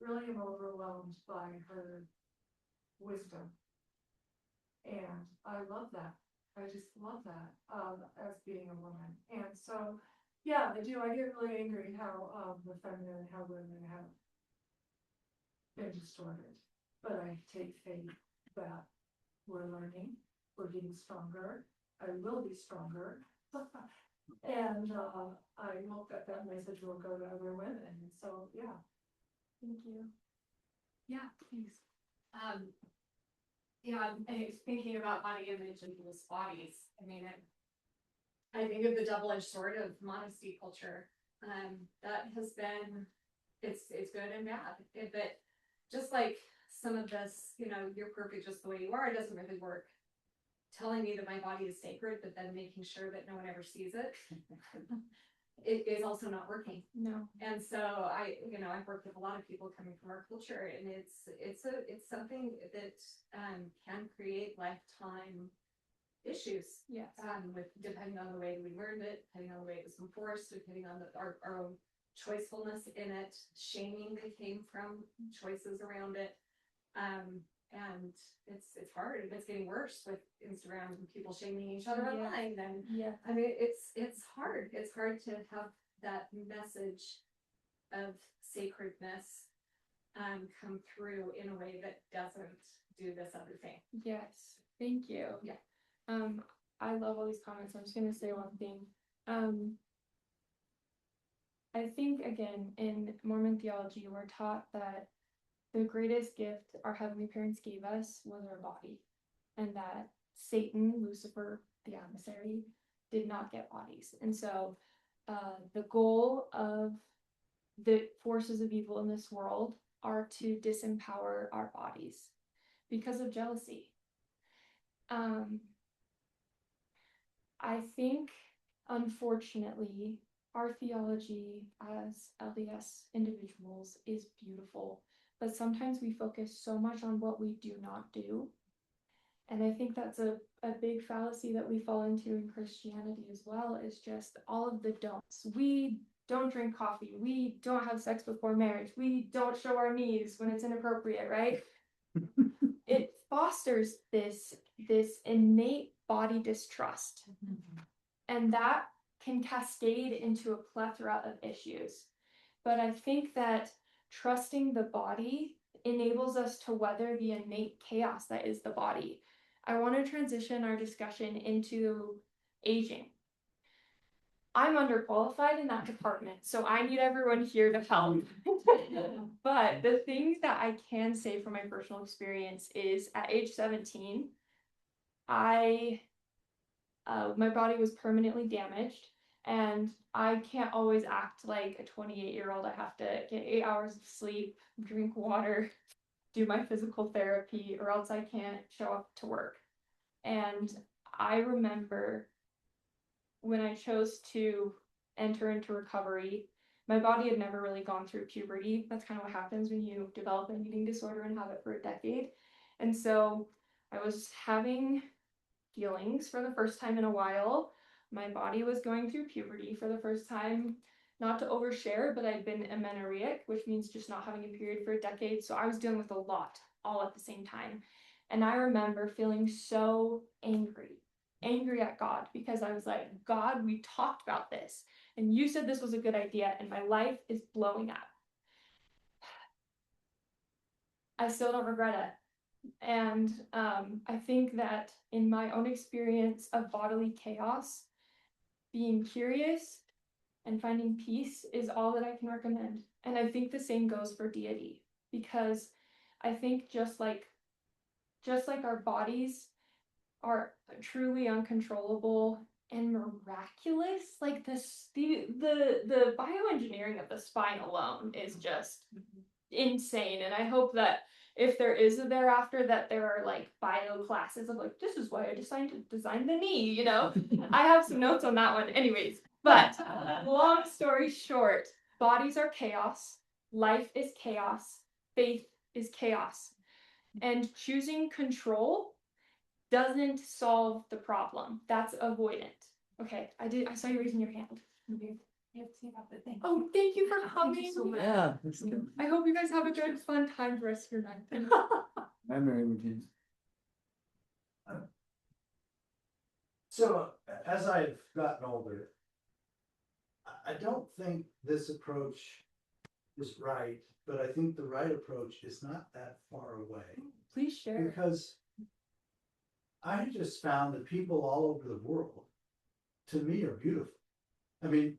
really am overwhelmed by her wisdom. And I love that. I just love that as being a woman. And so, yeah, I do. I get really angry how the feminine, how women have been distorted. But I take faith that we're learning, we're getting stronger. I will be stronger. And I hope that message will go to other women. And so, yeah. Thank you. Yeah, please. I'm thinking about body image and people's bodies. I mean, I think of the double-edged sword of modesty culture. That has been, it's good and bad. But just like some of this, you're perfect just the way you are, it doesn't really work. Telling me that my body is sacred, but then making sure that no one ever sees it, it is also not working. No. And so I've worked with a lot of people coming from our culture, and it's something that can create lifetime issues. Yes. With depending on the way we learned it, depending on the way it was enforced, depending on our own choicefulness in it, shaming that came from choices around it. And it's hard, and it's getting worse with Instagram and people shaming each other online. And yeah, I mean, it's hard. It's hard to have that message of sacredness come through in a way that doesn't do this other thing. Yes, thank you. Yeah. I love all these comments. I'm just gonna say one thing. I think again in Mormon theology, we're taught that the greatest gift our heavenly parents gave us was our body, and that Satan, Lucifer, the adversary, did not get bodies. And so the goal of the forces of evil in this world are to disempower our bodies because of jealousy. I think, unfortunately, our theology as LDS individuals is beautiful, but sometimes we focus so much on what we do not do. And I think that's a big fallacy that we fall into in Christianity as well, is just all of the don'ts. We don't drink coffee. We don't have sex before marriage. We don't show our knees when it's inappropriate, right? It fosters this innate body distrust. And that can cascade into a plethora of issues. But I think that trusting the body enables us to weather the innate chaos that is the body. I want to transition our discussion into aging. I'm underqualified in that department, so I need everyone here to help. But the thing that I can say from my personal experience is at age 17, my body was permanently damaged, and I can't always act like a 28-year-old. I have to get 8 hours of sleep, drink water, do my physical therapy, or else I can't show up to work. And I remember when I chose to enter into recovery, my body had never really gone through puberty. That's kind of what happens when you develop an eating disorder and have it for a decade. And so I was having feelings for the first time in a while. My body was going through puberty for the first time. Not to overshare, but I'd been amenorrheic, which means just not having a period for a decade. So I was dealing with a lot all at the same time. And I remember feeling so angry at God, because I was like, God, we talked about this and you said this was a good idea and my life is blowing up. I still don't regret it. And I think that in my own experience of bodily chaos, being curious and finding peace is all that I can recommend. And I think the same goes for deity, because I think just like our bodies are truly uncontrollable and miraculous, like the bioengineering of the spine alone is just insane. And I hope that if there is a thereafter, that there are like bio classes of like, this is why I decided to design the knee, you know. I have some notes on that one anyways. But long story short, bodies are chaos, life is chaos, faith is chaos, and choosing control doesn't solve the problem. That's avoidant. Okay, I saw you raising your hand. Oh, thank you for coming. Yeah. I hope you guys have a good, fun time the rest of your night. I'm Mary McGee. So as I've gotten older, I don't think this approach is right, but I think the right approach is not that far away. Please share. Because I just found that people all over the world, to me, are beautiful. I mean,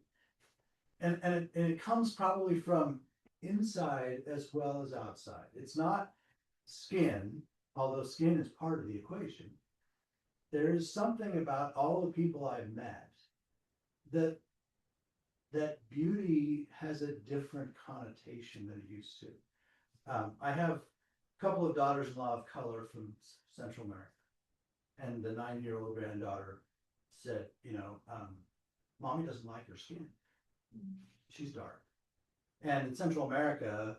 and it comes probably from inside as well as outside. It's not skin, although skin is part of the equation. There is something about all the people I've met that beauty has a different connotation than it used to. I have a couple of daughters-in-law of color from Central America. And the 9-year-old granddaughter said, Mommy doesn't like her skin. She's dark. And in Central America,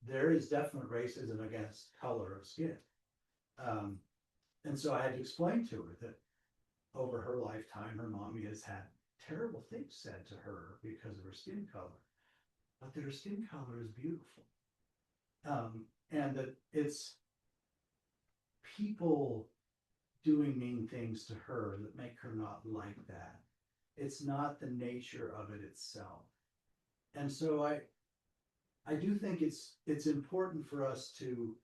there is definite racism against color of skin. And so I had to explain to her that over her lifetime, her mommy has had terrible things said to her because of her skin color, but that her skin color is beautiful. And that it's people doing mean things to her that make her not like that. It's not the nature of it itself. And so I do think it's important for us to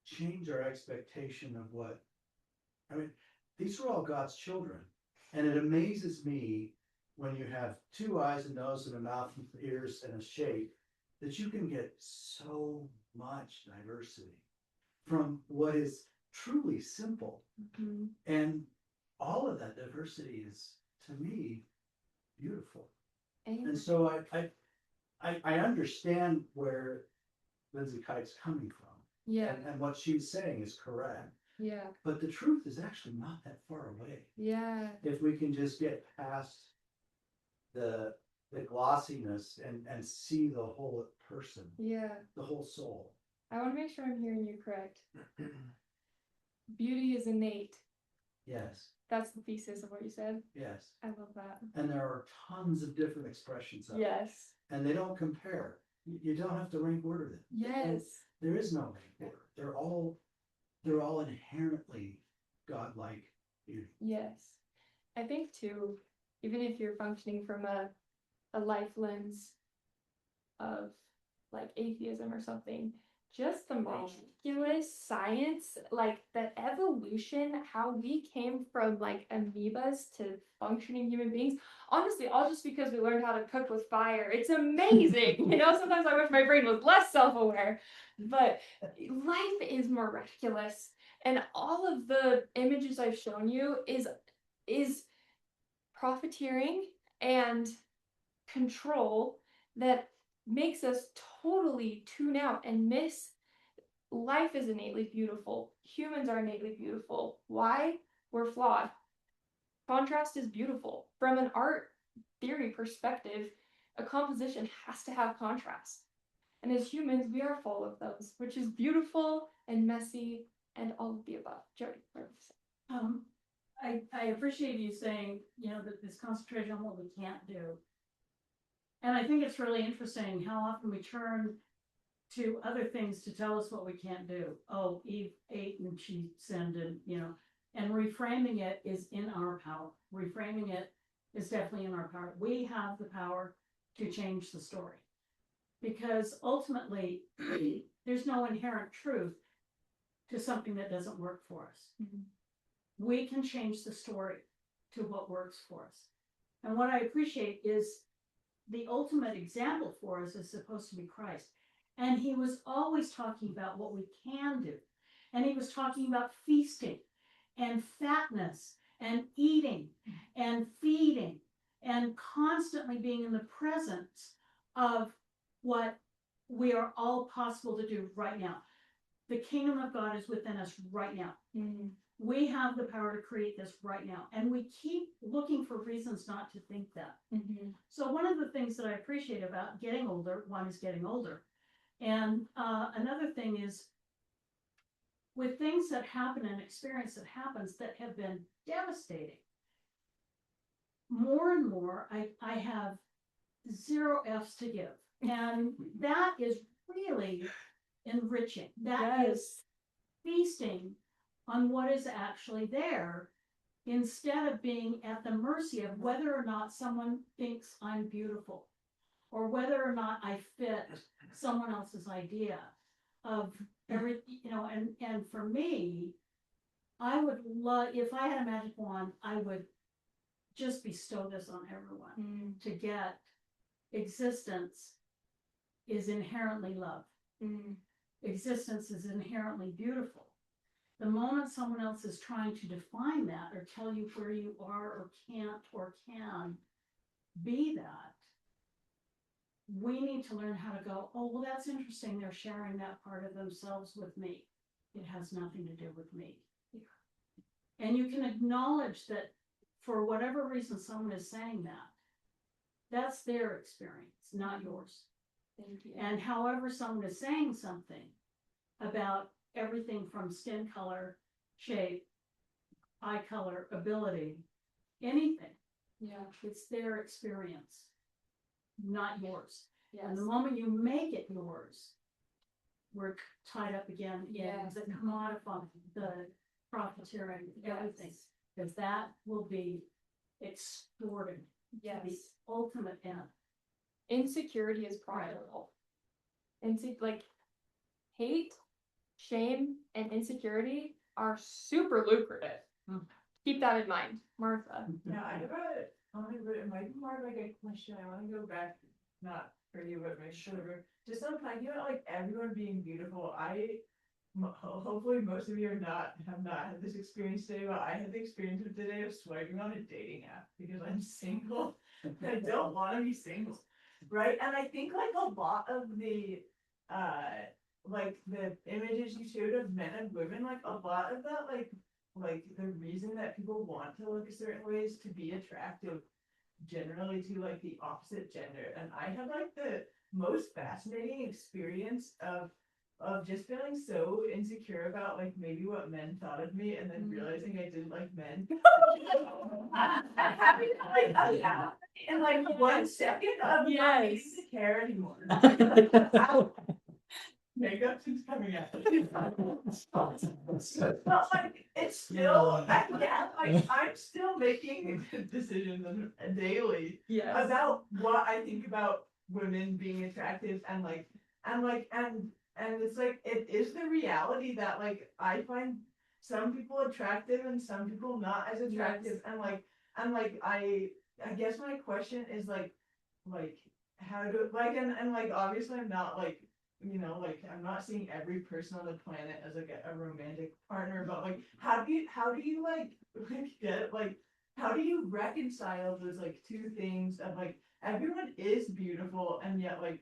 change our expectation of what, I mean, these are all God's children. And it amazes me when you have 2 eyes, a nose, and a mouth, and ears, and a shape, that you can get so much diversity from what is truly simple. Mhm. And all of that diversity is, to me, beautiful. And so I understand where Lindsay Kite's coming from. Yeah, And what she's saying is correct. yeah, But the truth is actually not that far away. yeah, If we can just get past the glossiness and see the whole person, yeah. the whole soul. I want to make sure I'm hearing you correct. Beauty is innate. Yes, That's the thesis of what you said. yes. I love that. And there are tons of different expressions of it. Yes. And they don't compare. You don't have to rank order them. Yes. There is no rank order. They're all inherently godlike beauty. Yes. I think too, even if you're functioning from a life lens of like atheism or something, just the miraculous science, like the evolution, how we came from like amoebas to functioning human beings. Honestly, all just because we learned how to cook with fire. It's amazing. You know, sometimes I wish my brain was less self-aware, but life is miraculous. And all of the images I've shown you is profiteering and control that makes us totally tune out and miss life is innately beautiful. Humans are innately beautiful. Why? We're flawed. Contrast is beautiful. From an art theory perspective, a composition has to have contrast. And as humans, we are full of those, which is beautiful and messy and all of the above. Jody, what would you say? I appreciate you saying, that this concentration on what we can't do. And I think it's really interesting how often we turn to other things to tell us what we can't do. Oh, Eve ate and she sinned, and reframing it is in our power. Reframing it is definitely in our power. We have the power to change the story, because ultimately there's no inherent truth to something that doesn't work for us. Mhm. We can change the story to what works for us. And what I appreciate is the ultimate example for us is supposed to be Christ. And he was always talking about what we can do. And he was talking about feasting and fatness and eating and feeding and constantly being in the presence of what we are all possible to do right now. The kingdom of God is within us right now. Mm. We have the power to create this right now. And we keep looking for reasons not to think that. Mm-hmm. So one of the things that I appreciate about getting older, one is getting older. And another thing is, with things that happen and experience that happens that have been devastating, more and more I have 0 F's to give. And that is really enriching. That is feasting on what is actually there, instead of being at the mercy of whether or not someone thinks I'm beautiful, or whether or not I fit someone else's idea of everything, and for me, I would love, if I had a magic wand, I would just bestow this on everyone to get existence is inherently love. Existence is inherently beautiful. The moment someone else is trying to define that or tell you where you are or can't or can be that, we need to learn how to go, oh, well, that's interesting. They're sharing that part of themselves with me. It has nothing to do with me. And you can acknowledge that for whatever reason someone is saying that, that's their experience, not yours. Thank you. And however someone is saying something about everything from skin color, shape, eye color, ability, anything, it's their experience, not yours. Yes. And the moment you make it yours, we're tied up again in the commodifying, the profiteering, everything, because that will be extorted to the ultimate end. Insecurity is profitable. like hate, shame, and insecurity are super lucrative. Keep that in mind, Martha. Yeah, I have it might be more like a question. I want to go back, not for you, but my shoulder. Just on talking about like everyone being beautiful. Hopefully most of you have not had this experience today, but I had the experience of today of swiping on a dating app because I'm single. I don't want to be single, right? And I think like a lot of the like the images you showed of men and women, like a lot of that like the reason that people want to look a certain way is to be attractive generally to like the opposite gender. And I had like the most fascinating experience of just feeling so insecure about like maybe what men thought of me and then realizing I didn't like men. And having like in like 1 second of not needing to care anymore. Makeup's just coming out. But like it's still I'm still making decisions daily about what I think about women being attractive and it's like it is the reality that like I find some people attractive and some people not as attractive and I guess my question is like how do like and like obviously I'm not like like I'm not seeing every person on the planet as like a romantic partner, but like how do you like get like how do you reconcile those like two things of like everyone is beautiful and yet like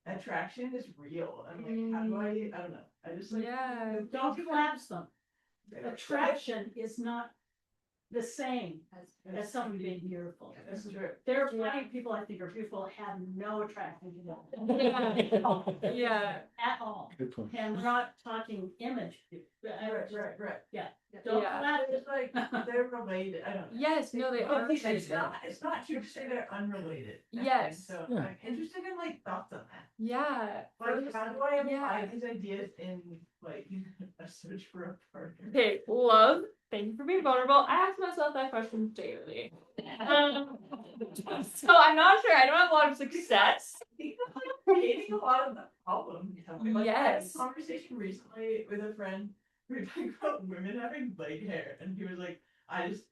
attraction is real and like how do I don't know. I just like Don't collapse them. Attraction is not the same as someone being beautiful. That's true. There are plenty of people I think are beautiful have no attraction to them. Yeah. At all. Good point. And we're not talking image. Right. Yeah. Don't collapse It's like they're related. I don't know. Yes, no, they are. It's not true to say they're unrelated. Yes. So Yeah. I'm interested in like thoughts on that. Yeah. Like how do I apply these ideas in like a search for a partner? Okay, love. Thank you for being vulnerable. I ask myself that question daily. So I'm not sure. I don't have a lot of success. I think that's like creating a lot of the problem. Like, I had Yes. a conversation recently with a friend. We were talking about women having light hair, and he was like,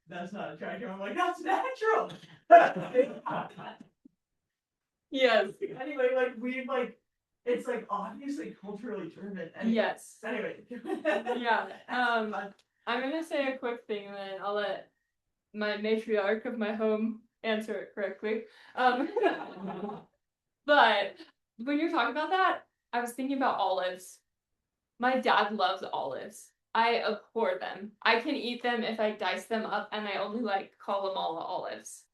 that's not attractive. I'm like, that's natural. Yes. Anyway, it's like obviously culturally driven. Anyway, Yes. Anyway. Yeah. I'm gonna say a quick thing and then I'll let my matriarch of my home answer it correctly. But when you're talking about that, I was thinking about olives. My dad loves olives. I abhor them. I can eat them if I dice them up and I only like call them all olives.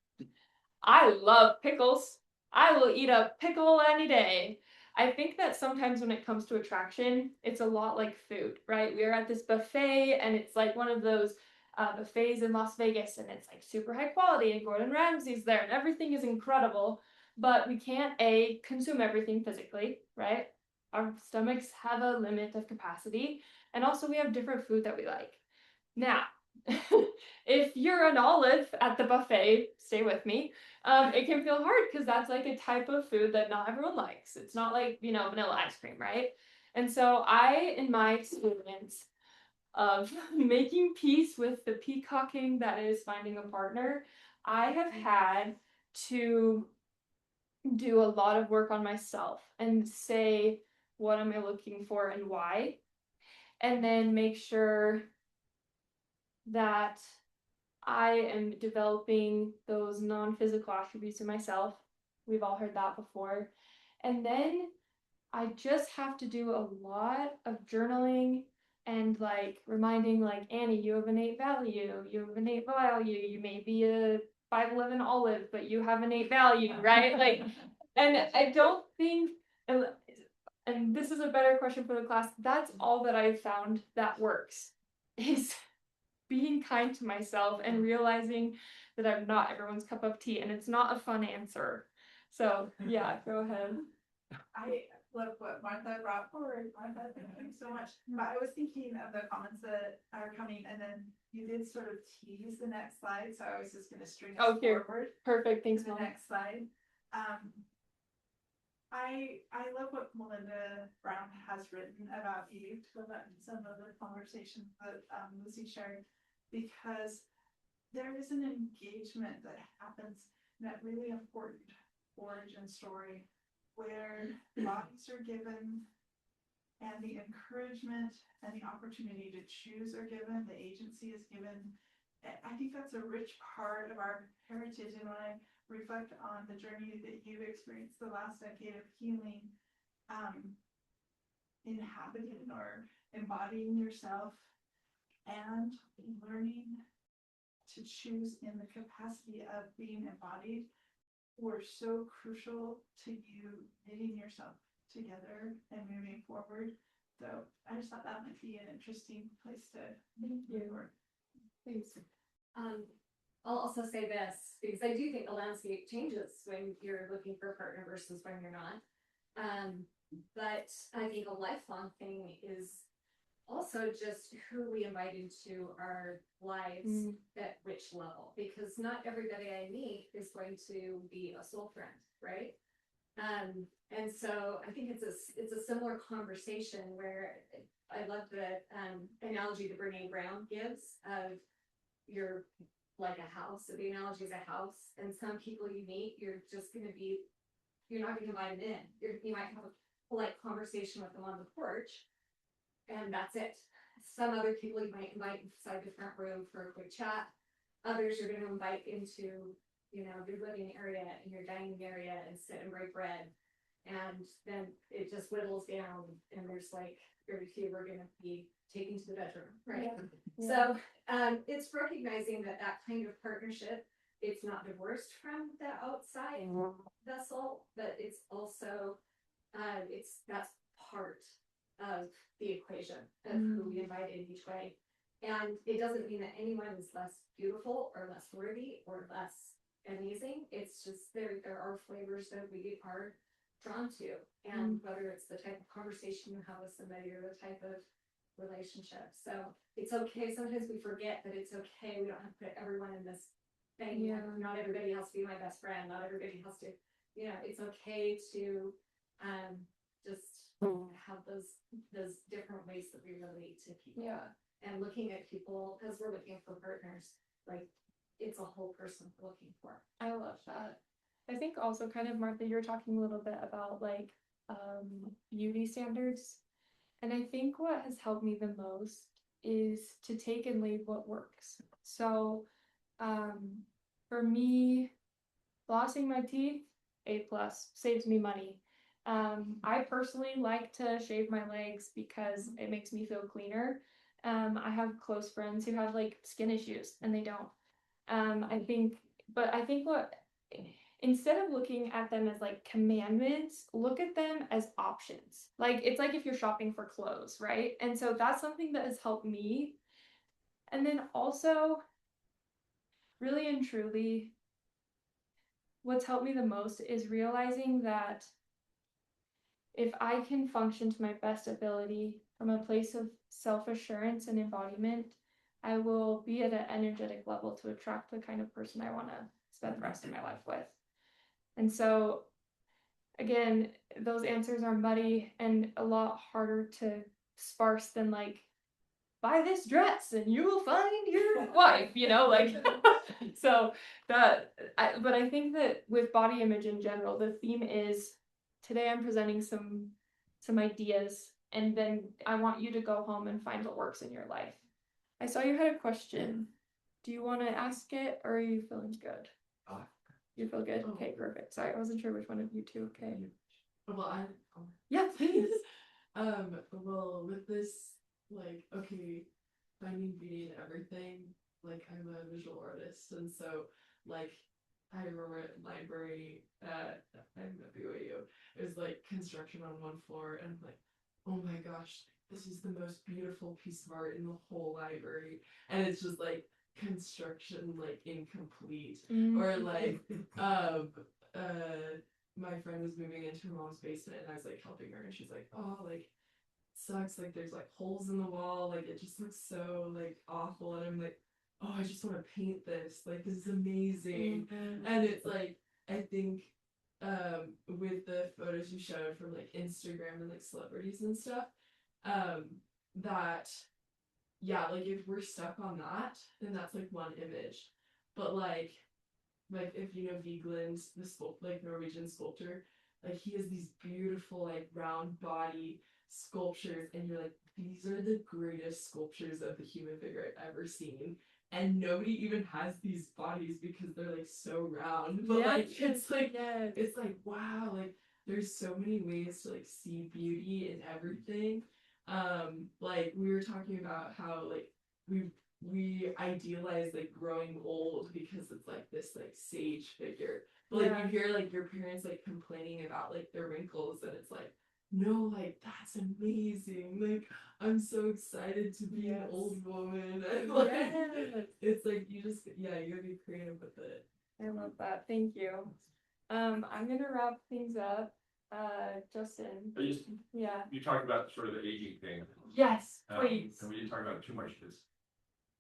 I love pickles. I will eat a pickle any day. I think that sometimes when it comes to attraction, it's a lot like food, right? We are at this buffet and it's like one of those buffets in Las Vegas and it's like super high quality and Gordon Ramsay's there and everything is incredible, but we can't consume everything physically, right? Our stomachs have a limit of capacity and also we have different food that we like. Now, if you're an olive at the buffet, stay with me. It can feel hard because that's like a type of food that not everyone likes. It's not like, vanilla ice cream, right? And so in my experience of making peace with the peacocking that is finding a partner, I have had to do a lot of work on myself and say, what am I looking for and why? And then make sure that I am developing those non-physical attributes in myself. We've all heard that before. And then I just have to do a lot of journaling and like reminding like, Annie, you have innate value. You have innate value. You may be a 5'11" olive, but you have innate value, right? Like, and I don't think, and this is a better question for the class, that's all that I've found that works, is being kind to myself and realizing that I'm not everyone's cup of tea and it's not a fun answer. So yeah, go ahead. I love what Martha brought forward. Martha, thank you so much. But I was thinking of the comments that are coming and then you did sort of tease the next slide. So I was just going to string us forward. Perfect. Thanks, to the Mom. next slide. I love what Melinda Brown has written about Eve, to go back to some of the conversations that Lucy shared, because there is an engagement that happens in that really important origin story where bodies are given and the encouragement and the opportunity to choose are given, the agency is given. I think that's a rich part of our heritage. And when I reflect on the journey that you've experienced the last decade of healing, inhabiting or embodying yourself and learning to choose in the capacity of being embodied were so crucial to you knitting yourself together and moving forward. So I just thought that might be an interesting place to move forward. Thanks. I'll also say this, because I do think the landscape changes when you're looking for a partner versus when you're not. But I think a lifelong thing is also just who we invite into our lives at which level, because not everybody I meet is going to be a soul friend, right? And so I think it's a similar conversation where I love the analogy that Brene Brown gives of you're like a house. So the analogy is a house, and some people you meet, you're not going to invite them in. You might have a polite conversation with them on the porch, and that's it. Some other people you might invite inside the front room for a quick chat. Others you're going to invite into, your living area and your dining area and sit and break bread. And then it just whittles down, and there's like very few we're going to be taken to the bedroom, right? Yeah. So it's recognizing that kind of partnership, it's not divorced from the outside vessel, but it's also that's part of the equation of who we invite in each way. And it doesn't mean that anyone is less beautiful or less worthy or less amazing. It's just there are flavors that we are drawn to, and whether it's the type of conversation you have with somebody or the type of relationship. So it's okay. Sometimes we forget that it's okay. We don't have to put everyone in this thing. Yeah. Not everybody has to be my best friend. Not everybody has to, it's okay to just have those different ways that we relate to people. Yeah. And looking at people, because we're looking for partners, like it's a whole person we're looking for. I love that. I think also kind of, Martha, you were talking a little bit about like beauty standards. And I think what has helped me the most is to take and leave what works. So for me, flossing my teeth, A+, saves me money. I personally like to shave my legs because it makes me feel cleaner. I have close friends who have like skin issues and they don't. I think instead of looking at them as like commandments, look at them as options. Like it's like if you're shopping for clothes, right? And so that's something that has helped me. And then also, really and truly, what's helped me the most is realizing that if I can function to my best ability from a place of self-assurance and embodiment, I will be at an energetic level to attract the kind of person I want to spend the rest of my life with. And so, again, those answers are muddy and a lot harder to sparse than like, buy this dress and you will find your wife, so but I think that with body image in general, the theme is today I'm presenting some ideas, and then I want you to go home and find what works in your life. I saw you had a question. Do you want to ask it, or are you feeling good? You feel good? Okay, perfect. Sorry, I wasn't sure which one of you two. Okay. Well, Yeah, please. Well, with this, like, okay, finding beauty in everything, like, I'm a visual artist, and so, like, I remember at library at BYU, it was like construction on one floor, and I'm like, oh my gosh, this is the most beautiful piece of art in the whole library, and it's just like construction, like incomplete, or like my friend was moving into her mom's basement, and I was like helping her, and she's like, oh, like sucks, like there's like holes in the wall, like it just looks so like awful, and I'm like, oh, I just want to paint this, like this is amazing. And it's like, I think with the photos you showed from like Instagram and like celebrities and stuff, that yeah, like if we're stuck on that, then that's like one image. But like if you know Vigeland, like Norwegian sculptor, like he has these beautiful like round body sculptures, and you're like, these are the greatest sculptures of the human figure I've ever seen. And nobody even has these bodies because they're like so round. But like it's like wow, like there's so many ways to like see beauty in everything. Like we were talking about how like we idealize like growing old because it's like this like sage figure. But like you hear like your parents like complaining about like their wrinkles, and it's like, no, like that's amazing. Like I'm so excited to be an old woman. And like it's like you gotta be creative with it. I love that. Thank you. I'm gonna wrap things up. Justin. You talked about sort of the aging thing. Yes, please. And we didn't talk about it too much,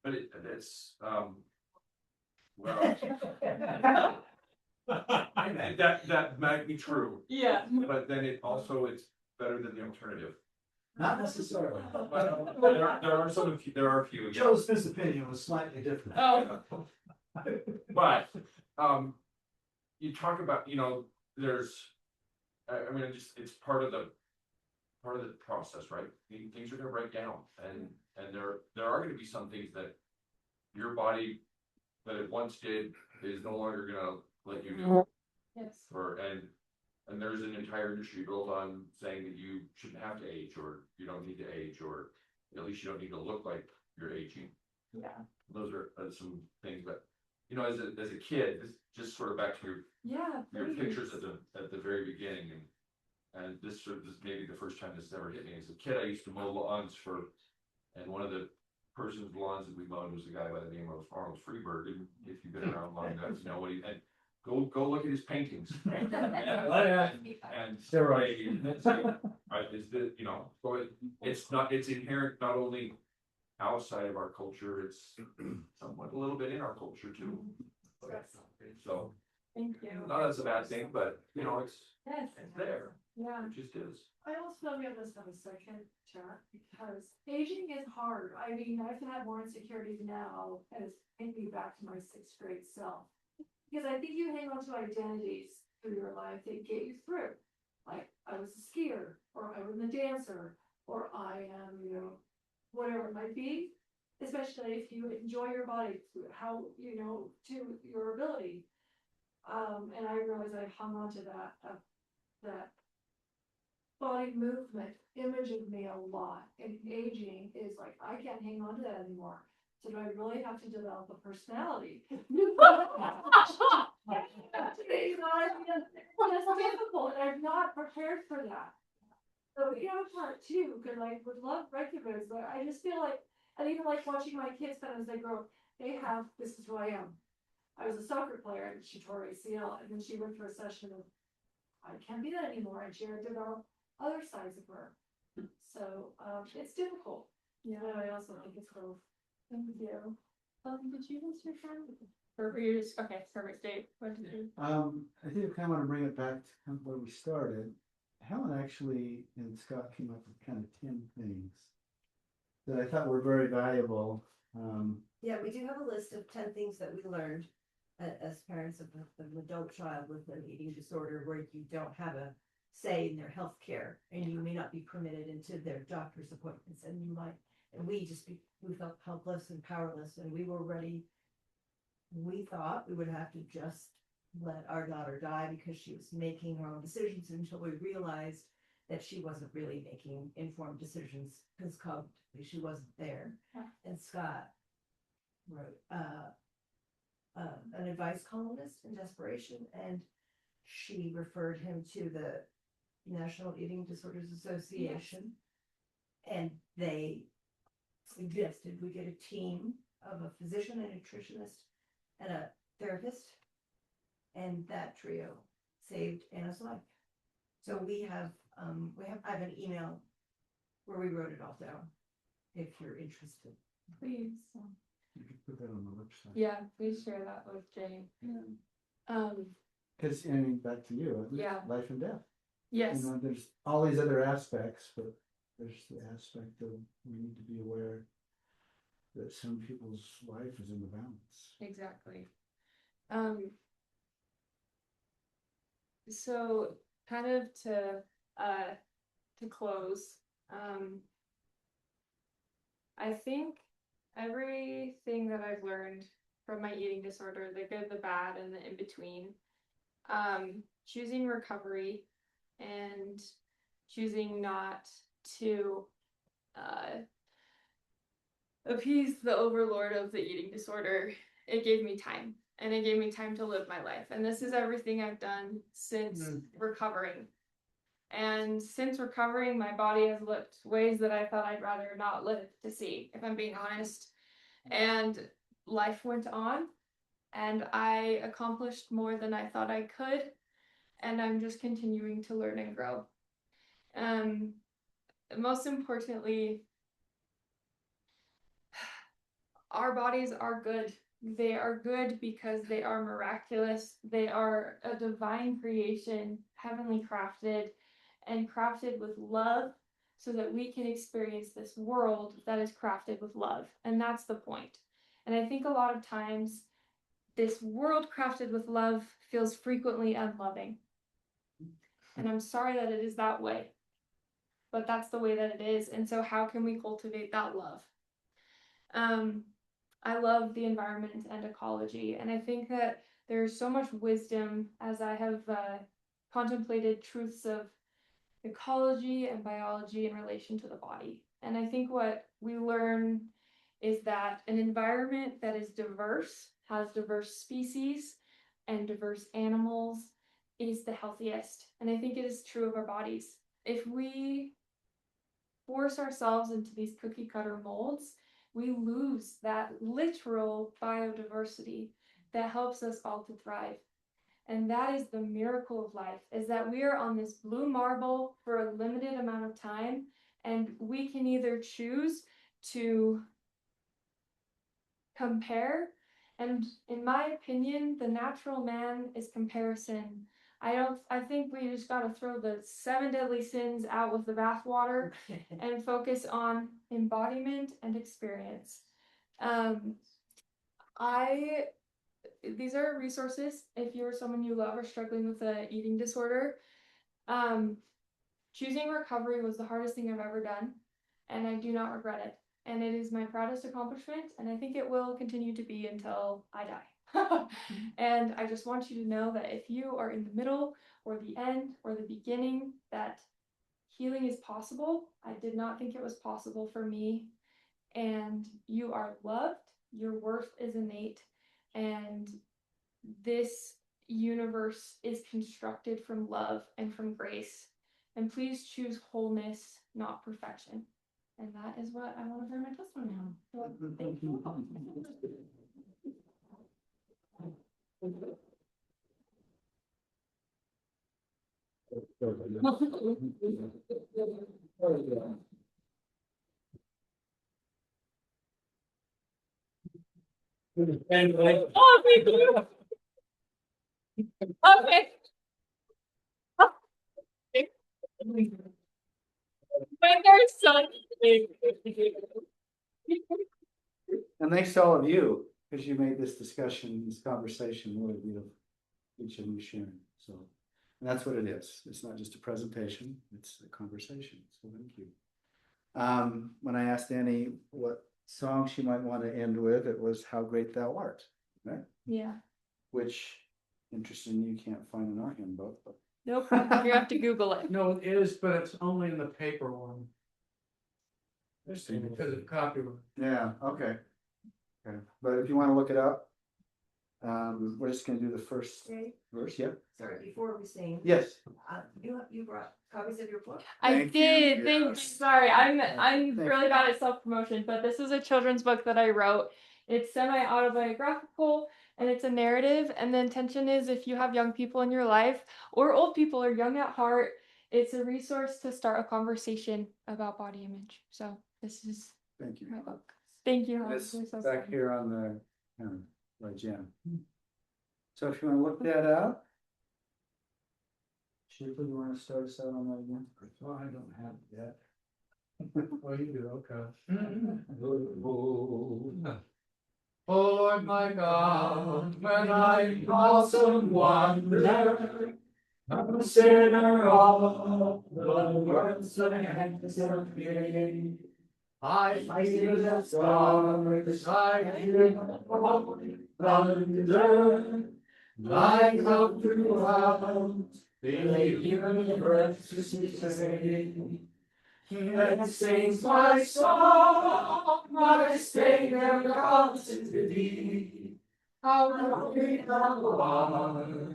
but it's well that might be true. Yeah. But then it's better than the alternative. Not necessarily. Well, there are a few. Joe Smith's opinion was slightly different. Oh. But you talk about, there's, I mean, it's part of the process, right? Things are going to break down, and there are going to be some things that your body that it once did is no longer going to let you do. Yes. And there's an entire industry built on saying that you shouldn't have to age, or you don't need to age, or at least you don't need to look like you're aging. Yeah. Those are some things, but as a kid, this just sort of back to your pictures at the very beginning, and this maybe the first time this ever hit me. As a kid, I used to mow lawns and one of the person's lawns that we mowed was a guy by the name of Arnold Freeberg. And if you've been around long enough, you know what and go look at his paintings. And steroid. It's inherent not only outside of our culture, it's somewhat a little bit in our culture too. So thank you. not as a bad thing, but it's there. Yeah. It just is. I also we have this have a second chat because aging is hard. I mean, I've had more insecurities now, and it's taking me back to my 6th grade self. Because I think you hang on to identities through your life that get you through. Like I was a skier, or I was a dancer, or I am, whatever it might be. Especially if you enjoy your body, how to your ability. And I realized I hung on to that body movement image of me a lot. And aging is like I can't hang on to that anymore. So do I really have to develop a personality? It's difficult, and I'm not prepared for that. So part too, because I would love recognize, but I just feel like, and even like watching my kids kind of as they grow, this is who I am. I was a soccer player and she tore ACL, and then she went through a session of, I can't be that anymore, and she had to develop other sides of her. So it's difficult. Yeah, but I also think it's growth. Thank you. Did you answer your friend? Or were you just perfect, Dave? What did you? I think I kind of want to bring it back to kind of where we started. Helen actually and Scott came up with kind of 10 things that I thought were very valuable. Yeah, we do have a list of 10 things that we learned as parents of an adult child with an eating disorder, where you don't have a say in their health care, and you may not be permitted into their doctor's appointments, and we felt helpless and powerless, and we were ready. We thought we would have to just let our daughter die because she was making her own decisions, until we realized that she wasn't really making informed decisions because cognitively she wasn't there. And Scott wrote an advice columnist in desperation, and she referred him to the National Eating Disorders Association, and they suggested we get a team of a physician, a nutritionist, and a therapist, and that trio saved Anna's life. So I have an email where we wrote it all down, if you're interested. Please. You could put that on the website. Yeah, please share that with Jane. Cause I mean, back to you, Yeah. life and death. Yes. You know, there's all these other aspects, but there's the aspect of we need to be aware that some people's life is in the balance. Exactly. So kind of to close, I think everything that I've learned from my eating disorder, the good, the bad, and the in between, choosing recovery and choosing not to appease the overlord of the eating disorder, it gave me time. And it gave me time to live my life. And this is everything I've done since recovering. And since recovering, my body has looked ways that I thought I'd rather not live to see, if I'm being honest. And life went on, and I accomplished more than I thought I could. And I'm just continuing to learn and grow. Most importantly, our bodies are good. They are good because they are miraculous. They are a divine creation, heavenly crafted, and crafted with love so that we can experience this world that is crafted with love. And that's the point. And I think a lot of times this world crafted with love feels frequently unloving. And I'm sorry that it is that way, but that's the way that it is. And so how can we cultivate that love? I love the environment and ecology, and I think that there's so much wisdom as I have contemplated truths of ecology and biology in relation to the body. And I think what we learn is that an environment that is diverse, has diverse species and diverse animals, is the healthiest. And I think it is true of our bodies. If we force ourselves into these cookie cutter molds, we lose that literal biodiversity that helps us all to thrive. And that is the miracle of life, is that we are on this blue marble for a limited amount of time, and we can either choose to compare, and in my opinion, the natural man is comparison. I think we just gotta throw the 7 deadly sins out with the bathwater and focus on embodiment and experience. These are resources if you're someone you love or struggling with an eating disorder. Choosing recovery was the hardest thing I've ever done, and I do not regret it. And it is my proudest accomplishment, and I think it will continue to be until I die. And I just want you to know that if you are in the middle or the end or the beginning, that healing is possible. I did not think it was possible for me. And you are loved, your worth is innate, and this universe is constructed from love and from grace. And please choose wholeness, not perfection. And that is what I want to bring my testimony on. So, thank you. Oh, thank you. Okay. My hair's so And thanks to all of you, because you made this discussion, this conversation really beautiful. Each of you sharing. So, and that's what it is. It's not just a presentation, it's a conversation. So thank you. When I asked Annie what song she might want to end with, it was How Great Thou Art, right? Yeah. Which, interesting, you can't find in our handbook. But... Nope, you have to Google it. No, it is, but it's only in the paper one. Because of copyright. Yeah, okay. Okay. But if you want to look it up, we're just going to do the first verse. Yeah. Sorry, before we sing. Yes. You brought copies of your book? I Thank did. you. Thank you. Yes. Sorry, I'm Thank really bad at self-promotion, but this is a children's book that I wrote. It's semi-autobiographical and it's a narrative. And the intention is if you have young people in your life or old people or young at heart, it's a resource to start a conversation about body image. So this is Thank you. my book. Thank you. It's You're so back kind. here on the right, Jen. So if you want to look that up, Shipley, you wanna start us out on that again? Well, I don't have it yet. Oh, you do, okay. Oh Lord my God, when I awesome wonder, I'm a sinner of the world's hands of me. I hear the stars, I hear the thunder, I come throughout the universe to sing. And sings my song, my Savior God to thee. How great thou art,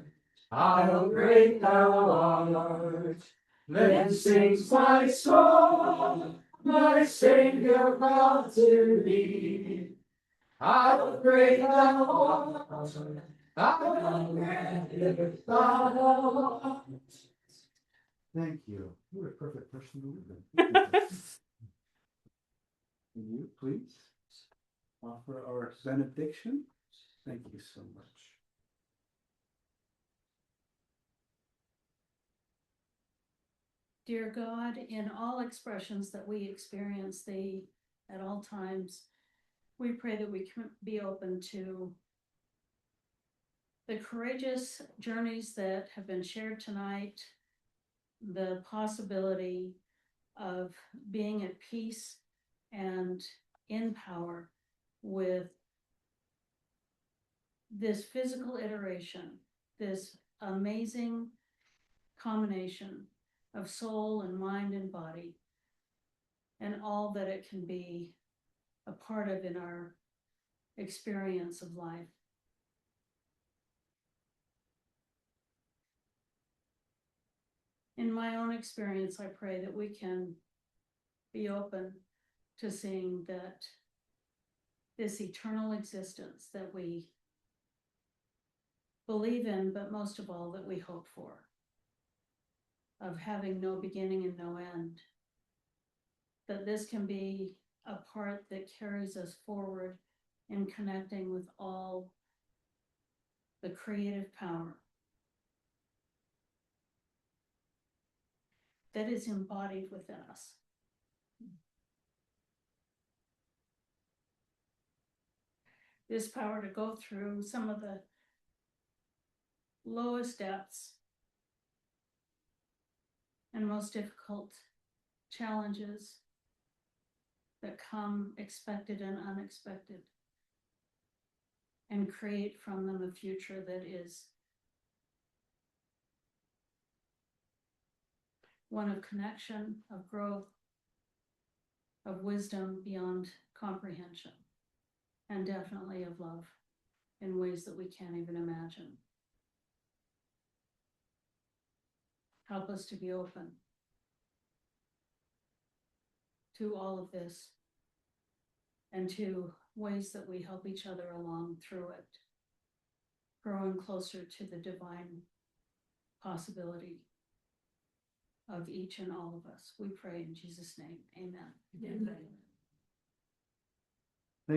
how great thou art. Then sings my song, my Savior God to thee. How great thou art, how great thou art. Thank you. You're a perfect person to live in. Can you please offer our benediction? Thank you so much. Dear God, in all expressions that we experience thee at all times, we pray that we can be open to the courageous journeys that have been shared tonight, the possibility of being at peace and in power with this physical iteration, this amazing combination of soul and mind and body, and all that it can be a part of in our experience of life. In my own experience, I pray that we can be open to seeing that this eternal existence that we believe in, but most of all that we hope for, of having no beginning and no end, that this can be a part that carries us forward in connecting with all the creative power that is embodied within us. This power to go through some of the lowest depths and most difficult challenges that come expected and unexpected, and create from them a future that is one of connection, of growth, of wisdom beyond comprehension, and definitely of love in ways that we can't even imagine. Help us to be open to all of this and to ways that we help each other along through it, growing closer to the divine possibility of each and all of us. We pray in Jesus' name. Amen. Amen.